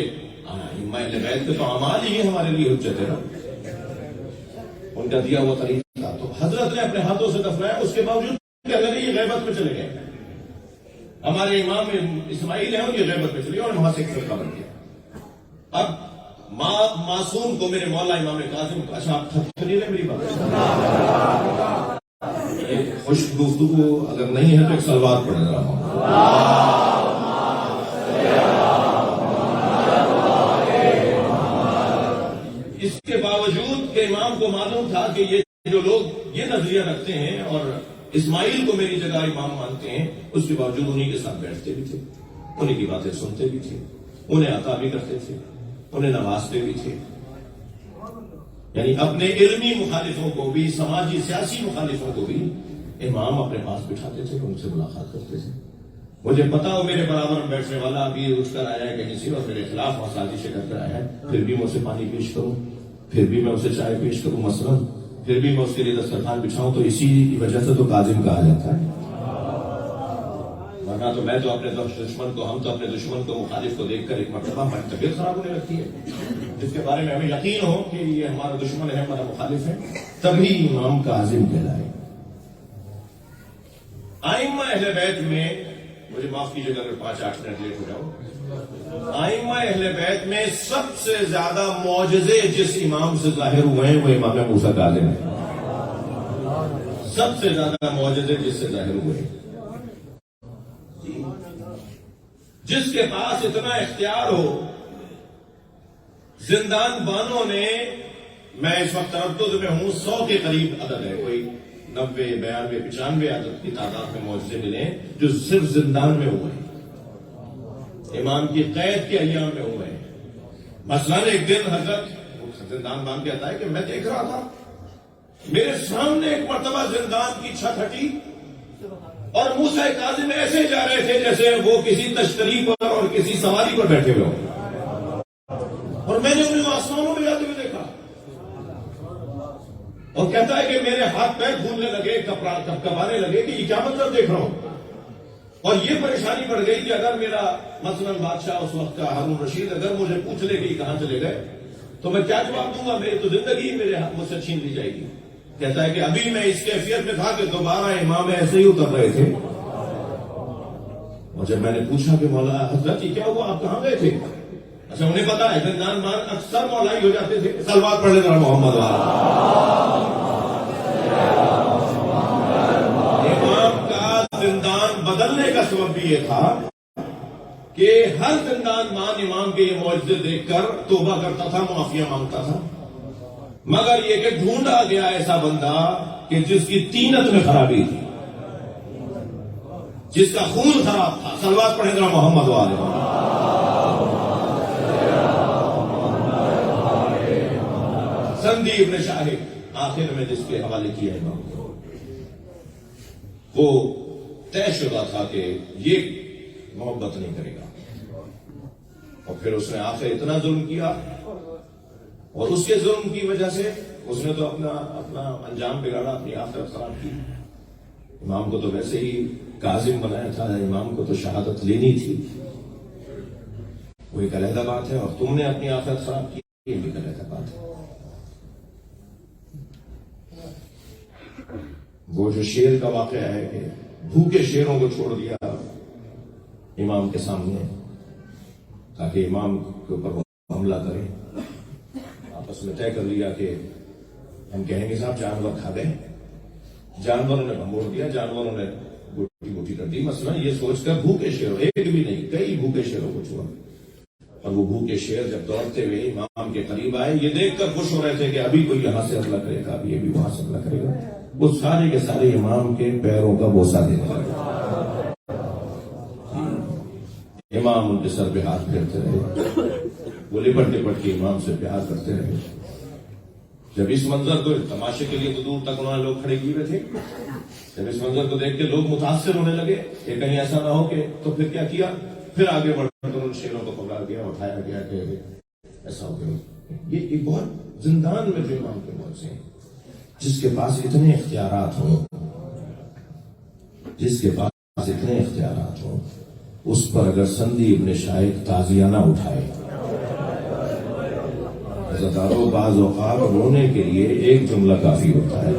اہل بیت کے تو اعمال ہی ہمارے لیے حجت ہے نا, ان کا دیا ہوا طریقہ. تو حضرت نے اپنے ہاتھوں سے دفنایا, اس کے باوجود کہنے لگے یہ غیبت میں چلے گئے. ہمارے امام اسماعیل ہیں اور یہ غیبت میں چلے گئے, اور وہاں سے ایک فرقہ بن گیا. اب معصوم کو میرے مولا امام کاظم کو, اچھا آپ تھک نہیں رہے میری بات, خوش گفتگو اگر نہیں ہے تو ایک سلوات پڑھ رہا ہوں. اس کے باوجود کہ امام کو معلوم تھا کہ یہ جو لوگ یہ نظریہ رکھتے ہیں اور اسماعیل کو میری جگہ امام مانتے ہیں, اس کے باوجود انہی کے ساتھ بیٹھتے بھی تھے, انہی کی باتیں سنتے بھی تھے, انہیں عطا بھی کرتے تھے, انہیں نوازتے بھی تھے. یعنی اپنے علمی مخالفوں کو بھی, سماجی سیاسی مخالفوں کو بھی امام اپنے پاس بٹھاتے تھے, ان سے ملاقات کرتے تھے. مجھے پتا ہو میرے برابر بیٹھنے والا ابھی اٹھ کر آیا ہے کہیں سے اور میرے خلاف سازشیں کر کر آیا ہے, پھر بھی میں اسے پانی پیش کروں, پھر بھی میں اسے چائے پیش کروں مثلاً, پھر بھی میں اس کے لیے دسترخوان بچھاؤں, تو اسی کی وجہ سے تو کاظم کہا جاتا ہے. ورنہ تو میں تو اپنے دشمن کو, ہم تو اپنے دشمن کو, مخالف کو دیکھ کر ایک مرتبہ ہماری طبیعت خراب ہونے لگتی ہے, جس کے بارے میں ہمیں یقین ہو کہ یہ ہمارا دشمن ہے, ہمارا مخالف ہے, تبھی امام کاظم کہلائے. ائمہ اہل بیت میں, مجھے معاف کیجیے گا اگر 5-8 منٹ لیٹ ہو جاؤں, ائمہ اہل بیت میں سب سے زیادہ معجزے جس امام سے ظاہر ہوئے ہیں وہ امام موسیٰ کاظم ہے. سب سے زیادہ معجزے جس سے ظاہر ہوئے ہیں, جس کے پاس اتنا اختیار ہو. زندان بانوں نے, میں اس وقت تردد میں ہوں, 100 کے قریب عدد ہے, کوئی 90, 92, 95 عدد کی تعداد میں معجزے ملے جو صرف زندان میں ہوئے ہیں, امام کی قید کے ایام میں ہوئے ہیں. مثلاً ایک دن حضرت زندان بان کے آتا ہے کہ میں دیکھ رہا تھا میرے سامنے ایک مرتبہ زندان کی چھت ہٹی اور موسیٰ کاظم ایسے جا رہے تھے جیسے وہ کسی تشتری پر اور کسی سواری پر بیٹھے ہوئے ہوں, اور میں نے انہیں آسمانوں میں جاتے ہوئے دیکھا. اور کہتا ہے کہ میرے ہاتھ پیر پھولنے لگے, کپکپانے لگے کہ یہ کیا مطلب دیکھ رہا ہوں. اور یہ پریشانی بڑھ گئی کہ اگر میرا مثلاً بادشاہ اس وقت کا ہارون رشید اگر مجھے پوچھ لے کہ کہاں چلے گئے تو میں کیا جواب دوں گا, میری تو زندگی میرے ہاتھ مجھ سے چھین لی جائے گی. کہتا ہے کہ ابھی میں اس کیفیت میں تھا کہ دوبارہ امام ایسے ہی اتر رہے تھے, اور جب میں نے پوچھا کہ مولا حضرت یہ کیا ہوا, آپ کہاں گئے تھے, اچھا انہیں پتا ہے زندان مان اکثر مولائی ہو جاتے تھے. صلوات پڑھ لینا محمد والا. امام کا زندان بدلنے کا سبب بھی یہ تھا کہ ہر زندان مان امام کے یہ معجزے دیکھ کر توبہ کرتا تھا, معافیاں مانگتا تھا, مگر یہ کہ ڈھونڈا گیا ایسا بندہ کہ جس کی تینت میں خرابی تھی, جس کا خون خراب تھا. صلوات پڑھے ذرا محمد والے. سندی ابن شاہد آخر میں جس کے حوالے کیا امام کو, وہ طے شدہ تھا کہ یہ محبت نہیں کرے گا, اور پھر اس نے آخر اتنا ظلم کیا, اور اس کے ظلم کی وجہ سے اس نے تو اپنا انجام بگاڑا, اپنی آخرت خراب کی. امام کو تو ویسے ہی کاظم بنایا تھا, امام کو تو شہادت لینی تھی, وہ ایک علیحدہ بات ہے, اور تم نے اپنی آخرت خراب کی, یہ بھی ایک علیحدہ بات ہے. وہ جو شیر کا واقعہ ہے کہ بھوکے شیروں کو چھوڑ دیا امام کے سامنے تاکہ امام کے اوپر وہ حملہ کرے. آپس میں طے کر لیا کہ ہم کہیں گے صاحب جانور کھا گئے. جانوروں نے بھموڑ دیا, جانوروں نے گوٹی گوٹی کر دی. مثلا یہ سوچ کر بھوکے شیروں, ایک بھی نہیں کئی بھوکے شیروں کو چھوڑا, اور وہ بھوکے شیر جب دوڑتے ہوئے امام کے قریب آئے, یہ دیکھ کر خوش ہو رہے تھے کہ ابھی کوئی یہاں سے حملہ کرے گا, ابھی یہ بھی وہاں سے حملہ کرے گا. وہ سارے کے سارے امام کے پیروں کا بوسہ دینے لگے. امام ان کے سر پہ ہاتھ پھیرتے رہے, وہ لپٹ لپٹ کے امام سے پیار کرتے رہے. جب اس منظر کو تماشے کے لیے تو دور تک انہوں نے لوگ کھڑے کیے تھے, جب اس منظر کو دیکھ کے لوگ متاثر ہونے لگے کہ کہیں ایسا نہ ہو کہ, تو پھر کیا کیا, پھر آگے بڑھ کر ان شیروں کو پکڑا گیا, اٹھایا گیا کہ ایسا ہو گیا. یہ بہت زندان میں جو امام کے موت سے, جس کے پاس اتنے اختیارات ہوں, جس کے پاس اتنے اختیارات ہوں, اس پر اگر سندی ابن شاہد تعزیہ نہ اٹھائے, زداروں بعض اوقات رونے کے لیے ایک جملہ کافی ہوتا ہے.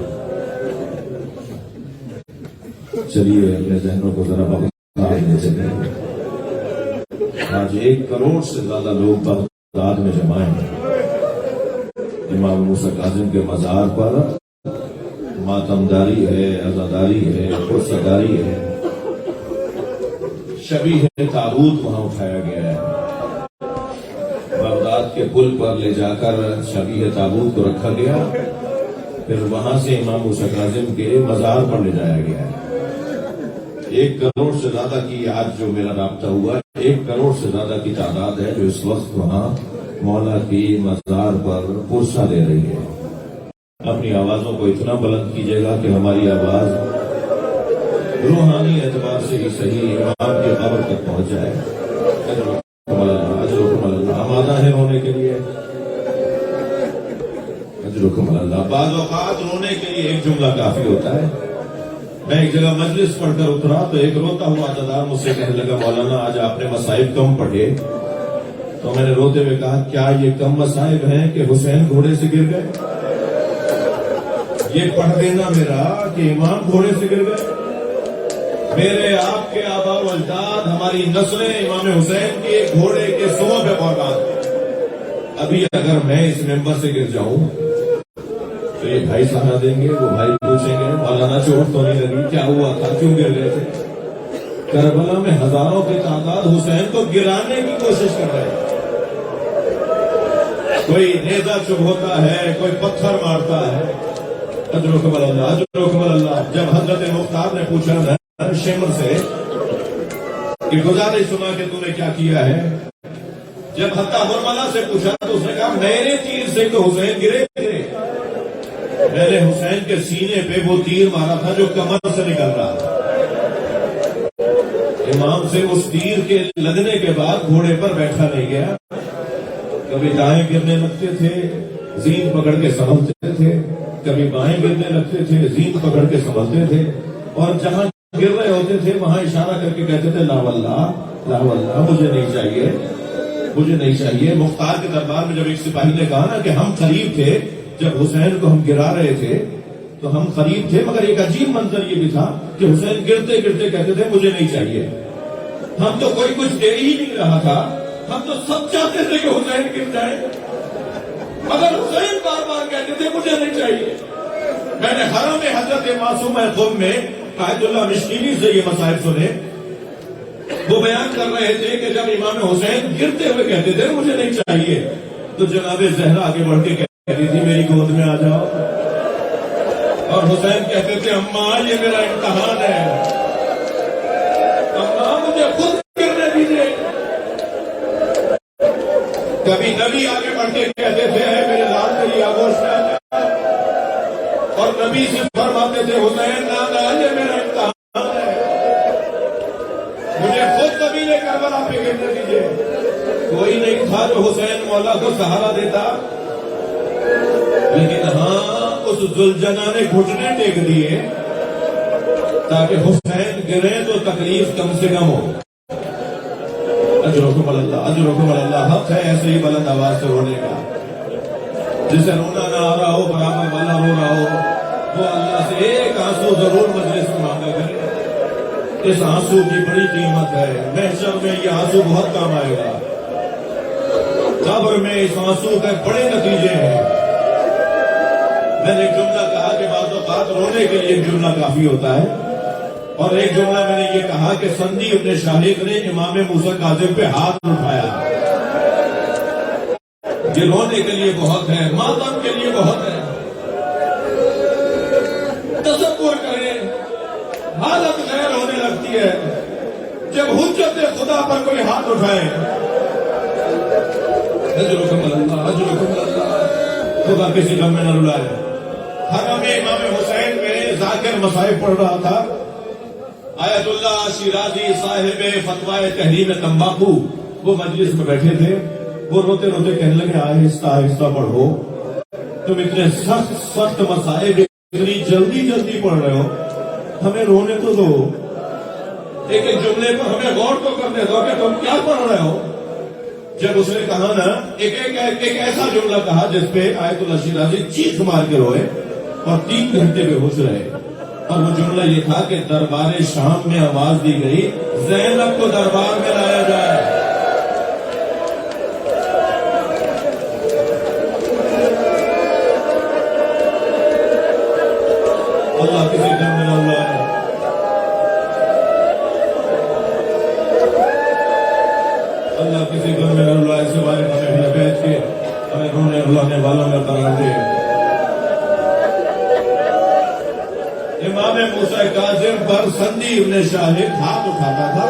چلیے اپنے ذہنوں کو ذرا بغداد میں چلیں. آج 1 کروڑ سے زیادہ لوگ بغداد میں جمع ہیں. امام موسیٰ کاظم کے مزار پر ماتمداری ہے, عزاداری ہے, پرسداری ہے. شبیہ تابوت وہاں اٹھایا گیا ہے. بغداد کے پل پر لے جا کر شبیہ تابوت کو رکھا گیا, پھر وہاں سے امام موسیٰ کاظم کے مزار پر لے جایا گیا ہے. 1 کروڑ سے زیادہ کی, آج جو میرا رابطہ ہوا, 1 کروڑ سے زیادہ کی تعداد ہے جو اس وقت وہاں مولا کی مزار پر پرسہ دے رہی ہے. اپنی آوازوں کو اتنا بلند کیجیے گا کہ ہماری آواز روحانی اعتبار سے ہی صحیح امام کے قبر تک پہنچ جائے. آمادہ ہے رونے کے لیے, اجرکم اللہ. بعض اوقات رونے کے لیے ایک جملہ کافی ہوتا ہے. میں ایک جگہ مجلس پڑھ کر اترا تو ایک روتا ہوا عزادار مجھ سے کہنے لگا, مولانا آج آپ نے مصائب کم پڑھے. تو میں نے روتے ہوئے کہا, کیا یہ کم مصائب ہیں کہ حسین گھوڑے سے گر گئے؟ یہ پڑھ دینا میرا کہ امام گھوڑے سے گر گئے. میرے آپ کے آبا و اجداد, ہماری نسلیں امام حسین کے گھوڑے کے سووں پہ قربان. ابھی اگر میں اس ممبر سے گر جاؤں تو یہ بھائی سہارا دیں گے, وہ بھائی پوچھیں گے مولانا چوٹ تو نہیں لگی, کیا ہوا تھا, کیوں گر گئے تھے؟ کربلا میں ہزاروں کی تعداد حسین کو گرانے کی کوشش کر رہے ہیں. کوئی نیزہ چبھوتا ہے, کوئی پتھر مارتا ہے. اجرکم اللہ, اجرکم اللہ. جب حضرت مختار نے پوچھا شمر سے کہ گزارش سنا کہ تو نے کیا کیا ہے, جب حتی برملا سے پوچھا تو اس نے کہا میرے تیر سے تو حسین گرے تھے, میں نے حسین کے سینے پہ وہ تیر مارا تھا جو کمر سے نکل رہا تھا. امام سے اس تیر کے لگنے کے بعد گھوڑے پر بیٹھا نہیں گیا. کبھی دائیں گرنے لگتے تھے, زین پکڑ کے سنبھلتے تھے, کبھی بائیں گرنے لگتے تھے, زین پکڑ کے سنبھلتے تھے, اور جہاں گر رہے ہوتے تھے وہاں اشارہ کر کے کہتے تھے لا واللہ, لا واللہ, مجھے نہیں چاہیے, مجھے نہیں چاہیے. مختار کے دربار میں جب ایک سپاہی نے کہا نا کہ ہم قریب تھے جب حسین کو ہم گرا رہے تھے, تو ہم قریب تھے, مگر ایک عجیب منظر یہ بھی تھا کہ حسین گرتے گرتے کہتے تھے مجھے نہیں چاہیے. ہم تو کوئی کچھ دے ہی نہیں رہا تھا, ہم تو سب چاہتے تھے کہ حسین گر جائے، مگر حسین بار بار کہتے تھے مجھے نہیں چاہیے۔ میں نے حرم حضرت معصوم قم میں آیت اللہ مشکینی سے یہ مسائل سنے، وہ بیان کر رہے تھے کہ جب امام حسین گرتے ہوئے کہتے تھے مجھے نہیں چاہیے، تو جناب زہرا آگے بڑھ کے کہتی تھی میری گود میں آ جاؤ، اور حسین کہتے تھے اماں یہ میرا امتحان ہے، اماں مجھے خود گرنے دیجیے۔ کبھی نبی آگے بڑھ کے کہتے تھے اے میرے لال میری آگوش میں آ جا، اور نبی سے فرماتے تھے حسین نہ یہ میرا امتحان ہے، مجھے خود قبیلے کربلا پہ گرنے دیجیے۔ کوئی نہیں تھا جو حسین مولا کو سہارا دیتا، لیکن ہاں اس ذوالجنا نے گھٹنے ٹیک دیے تاکہ حسین گرے تو تکلیف کم سے کم ہو۔ اجرکم اللہ، اجرکم اللہ، حق ہے ایسے ہی بلند آواز سے رونے کا، جسے رونا نہ آ رہا ہو برابر والا رو رہا ہو، وہ اللہ سے ایک آنسو ضرور مجلس میں مانگا کرے۔ اس آنسو کی بڑی قیمت ہے، محشر میں یہ آنسو بہت کام آئے گا، قبر میں اس آنسو کے بڑے نتیجے ہیں۔ میں نے ایک جملہ کہا کہ بعض اوقات رونے کے لیے ایک جملہ کافی ہوتا ہے، اور ایک جملہ میں نے یہ کہا کہ سندی ابن شاہق نے امام موسیٰ کاظم پہ ہاتھ اٹھایا۔ یہ رونے کے لیے بہت ہے، ماتم کے لیے بہت ہے۔ تصور کریں حالت غیر ہونے لگتی ہے جب حجت خدا پر کوئی ہاتھ اٹھائے۔ اجرکم اللہ، اجرکم اللہ، خدا کسی غم میں نہ رلائے۔ حرم امام حسین میں ذاکر مصائب پڑھ رہا تھا، آیت اللہ شیرازی صاحب فتویٰ تحریم تمباکو وہ مجلس میں بیٹھے تھے، وہ روتے روتے کہنے لگے آہستہ آہستہ پڑھو، تم اتنے سخت سخت مسائل اتنی جلدی جلدی پڑھ رہے ہو، ہمیں رونے تو دو، ایک ایک جملے پر ہمیں غور تو کرنے دو کہ تم کیا پڑھ رہے ہو۔ جب اس نے کہا نا ایک ایسا جملہ کہا جس پہ آیت اللہ شیرازی چیخ مار کے روئے اور 3 گھنٹے بے ہوش رہے، اور وہ جملہ یہ تھا کہ دربار شام میں آواز دی گئی زینب کو دربار میں لایا جائے۔ اللہ کسی دن میں نہ لائے۔ اللہ کسی دن میں نہ لائے، سوائے ہمیں بیٹھ کے ہمیں رونے رلانے والوں میں قرار دے۔ امام موسیٰ کاظم پر سندی ابن شاہق ہاتھ اٹھاتا تھا،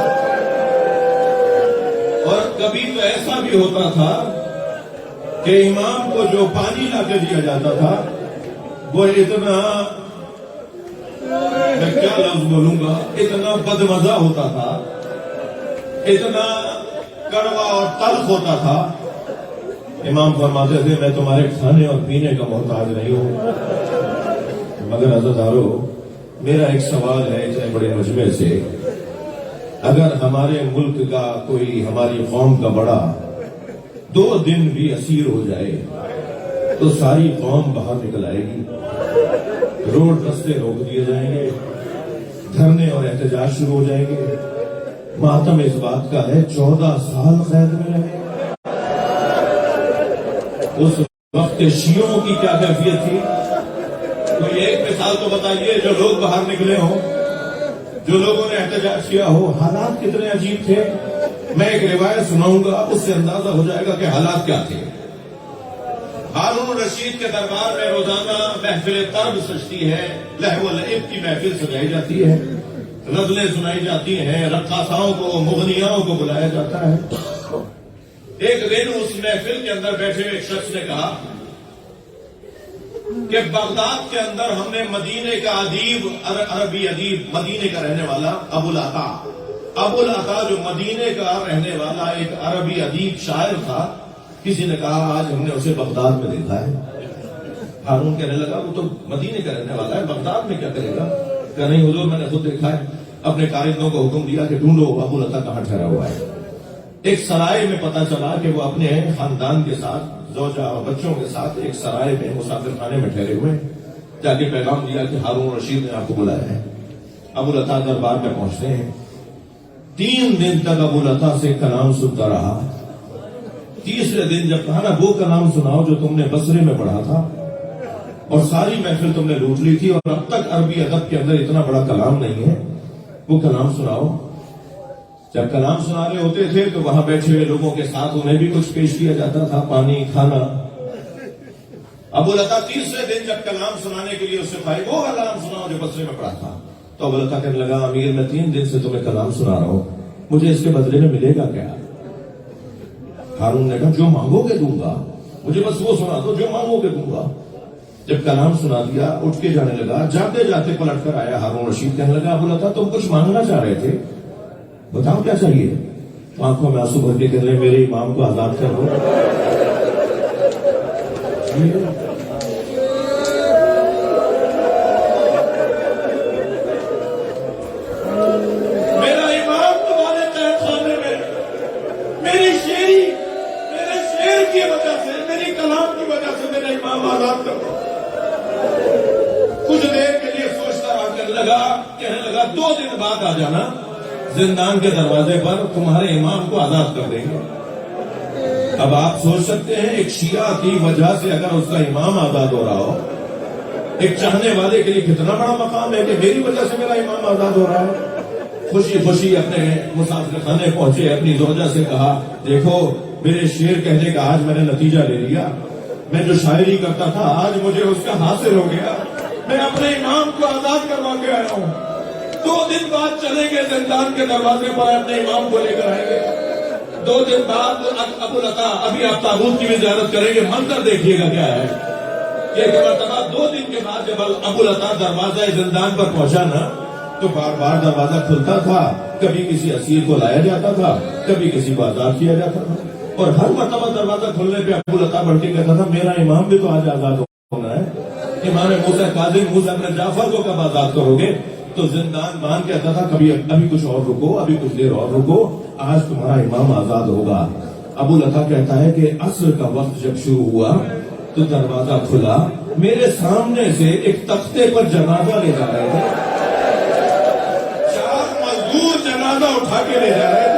اور کبھی تو ایسا بھی ہوتا تھا کہ امام کو جو پانی لا کے دیا جاتا تھا وہ اتنا، میں کیا لفظ بولوں گا، اتنا بدمزہ ہوتا تھا، اتنا کڑوا اور تلخ ہوتا تھا۔ امام فرماتے تھے میں تمہارے کھانے اور پینے کا محتاج نہیں ہوں، مگر عزیزارو میرا ایک سوال ہے اتنے بڑے مجمع سے، اگر ہمارے ملک کا کوئی، ہماری قوم کا بڑا 2 دن بھی اسیر ہو جائے تو ساری قوم باہر نکل آئے گی، روڈ رستے روک دیے جائیں گے، دھرنے اور احتجاج شروع ہو جائیں گے۔ ماتم اس بات کا ہے 14 سال قید میں رہے۔ اس وقت شیعوں کی کیا کیفیت تھی؟ کوئی ایک مثال تو بتائیے جو لوگ باہر نکلے ہوں، جو لوگوں نے احتجاج کیا ہو، حالات کتنے عجیب تھے۔ میں ایک روایت سناؤں گا، اس سے اندازہ ہو جائے گا کہ حالات کیا تھے۔ ہارون رشید کے دربار میں روزانہ محفل طرب سجتی ہے، لہو و لعب کی محفل سجائی جاتی ہے، غزلیں سنائی جاتی ہیں، رقاصاؤں کو، مغنیاؤں کو بلایا جاتا ہے۔ ایک دن اس محفل کے اندر بیٹھے ہوئے ایک شخص نے کہا کہ بغداد کے اندر ہم نے مدینے کا ادیب، عربی ادیب، مدینے کا رہنے والا ابو العطا جو مدینے کا رہنے والا ایک عربی ادیب شاعر تھا، کسی نے کہا آج ہم نے اسے بغداد میں دیکھا ہے۔ ہارون کہنے لگا وہ تو مدینے کا رہنے والا ہے، بغداد میں کیا کرے گا؟ کہ نہیں حضور میں نے خود دیکھا ہے۔ اپنے کارندوں کو حکم دیا کہ ڈھونڈو ابو العطا کہاں ٹھہرا ہوا ہے۔ ایک سرائے میں پتا چلا کہ وہ اپنے خاندان کے ساتھ، زوجہ اور بچوں کے ساتھ ایک سرائے میں مسافر خانے میں ٹھہرے ہوئے، جا کے پیغام دیا کہ ہارون رشید نے آپ کو بلایا ہے۔ ابو العطا دربار میں پہنچتے ہیں، 3 دن تک ابو العطا سے کلام سنتا رہا، تیسرے دن جب کہا نا وہ کلام سناؤ جو تم نے بصرے میں پڑھا تھا اور ساری محفل تم نے لوٹ لی تھی اور اب تک عربی ادب کے اندر اتنا بڑا کلام نہیں ہے، وہ کلام سناؤ۔ جب کلام سنا رہے ہوتے تھے تو وہاں بیٹھے ہوئے لوگوں کے ساتھ انہیں بھی کچھ پیش کیا جاتا تھا، پانی، کھانا۔ ابو لتا تیسرے دن جب کلام سنانے کے لیے اس سے کہا وہ کلام سناؤ جو بصرے میں پڑھا تھا، تو ابو لتا کہنے لگا امیر میں 3 دن سے تمہیں کلام سنا رہا ہوں، مجھے اس کے بدلے میں ملے گا کیا؟ ہارون نے کہا جو مانگو گے دوں گا، مجھے بس وہ سنا دو جو مانگو گے دوں گا۔ جب کلام سنا دیا اٹھ کے جانے لگا، جاتے جاتے پلٹ کر آیا ہارون رشید، کہنے لگا ابو لتا تم کچھ مانگنا چاہ رہے تھے، بتاؤ کیا چاہیے؟ آنکھوں میں آنسو بھر کے کہنے لگے میرے امام کو آزاد کر دو۔ میرا امام تمہارے قید خانے میں، میری شیری، میرے شعر کی وجہ سے، میری کلام کی وجہ سے میرا امام آزاد کر دو۔ کچھ دیر کے لیے سوچتا رہا، کہنے لگا 2 دن بعد آ جانا، زندان کے دروازے پر تمہارے امام کو آزاد کر دیں گے۔ اب آپ سوچ سکتے ہیں ایک شیعہ کی وجہ سے اگر اس کا امام آزاد ہو رہا ہو، ایک چاہنے والے کے لیے کتنا بڑا مقام ہے کہ میری وجہ سے میرا امام آزاد ہو رہا ہے۔ خوشی خوشی اپنے مسافر خانے پہنچے، اپنی زوجہ سے کہا دیکھو میرے شعر کہنے کا آج میں نے نتیجہ لے لیا، میں جو شاعری کرتا تھا آج مجھے اس کا حاصل ہو گیا، میں اپنے امام کو آزاد کروا کے آیا ہوں۔ 2 دن بعد چلیں گے زندان کے دروازے پر اپنے امام کو لے کر آئیں گے۔ 2 دن بعد ابو لتا، ابھی آپ تابوت کی بھی زیارت کریں گے، منظر دیکھیے گا کیا ہے کہ ایک مرتبہ 2 دن کے بعد جب ابو لتا دروازہ زندان پر پہنچا نا تو بار بار دروازہ کھلتا تھا، کبھی کسی اسیر کو لایا جاتا تھا، کبھی کسی کو آزاد کیا جاتا تھا، اور ہر مرتبہ دروازہ کھلنے پہ ابو لتا بڑھ کے کہتا تھا میرا امام بھی تو آج آزاد ہونا ہے، امام موسیٰ کاظم موسیٰ ابن جعفر کو کب آزاد کرو گے؟ تو زندان مان کہتا تھا کبھی ابھی کچھ اور رکو، ابھی کچھ دیر اور رکو، آج تمہارا امام آزاد ہوگا۔ ابو لتا کہتا ہے کہ عصر کا وقت جب شروع ہوا تو دروازہ کھلا، میرے سامنے سے ایک تختے پر جنازہ لے جا رہے تھے، 4 مزدور جنازہ اٹھا کے لے جا رہے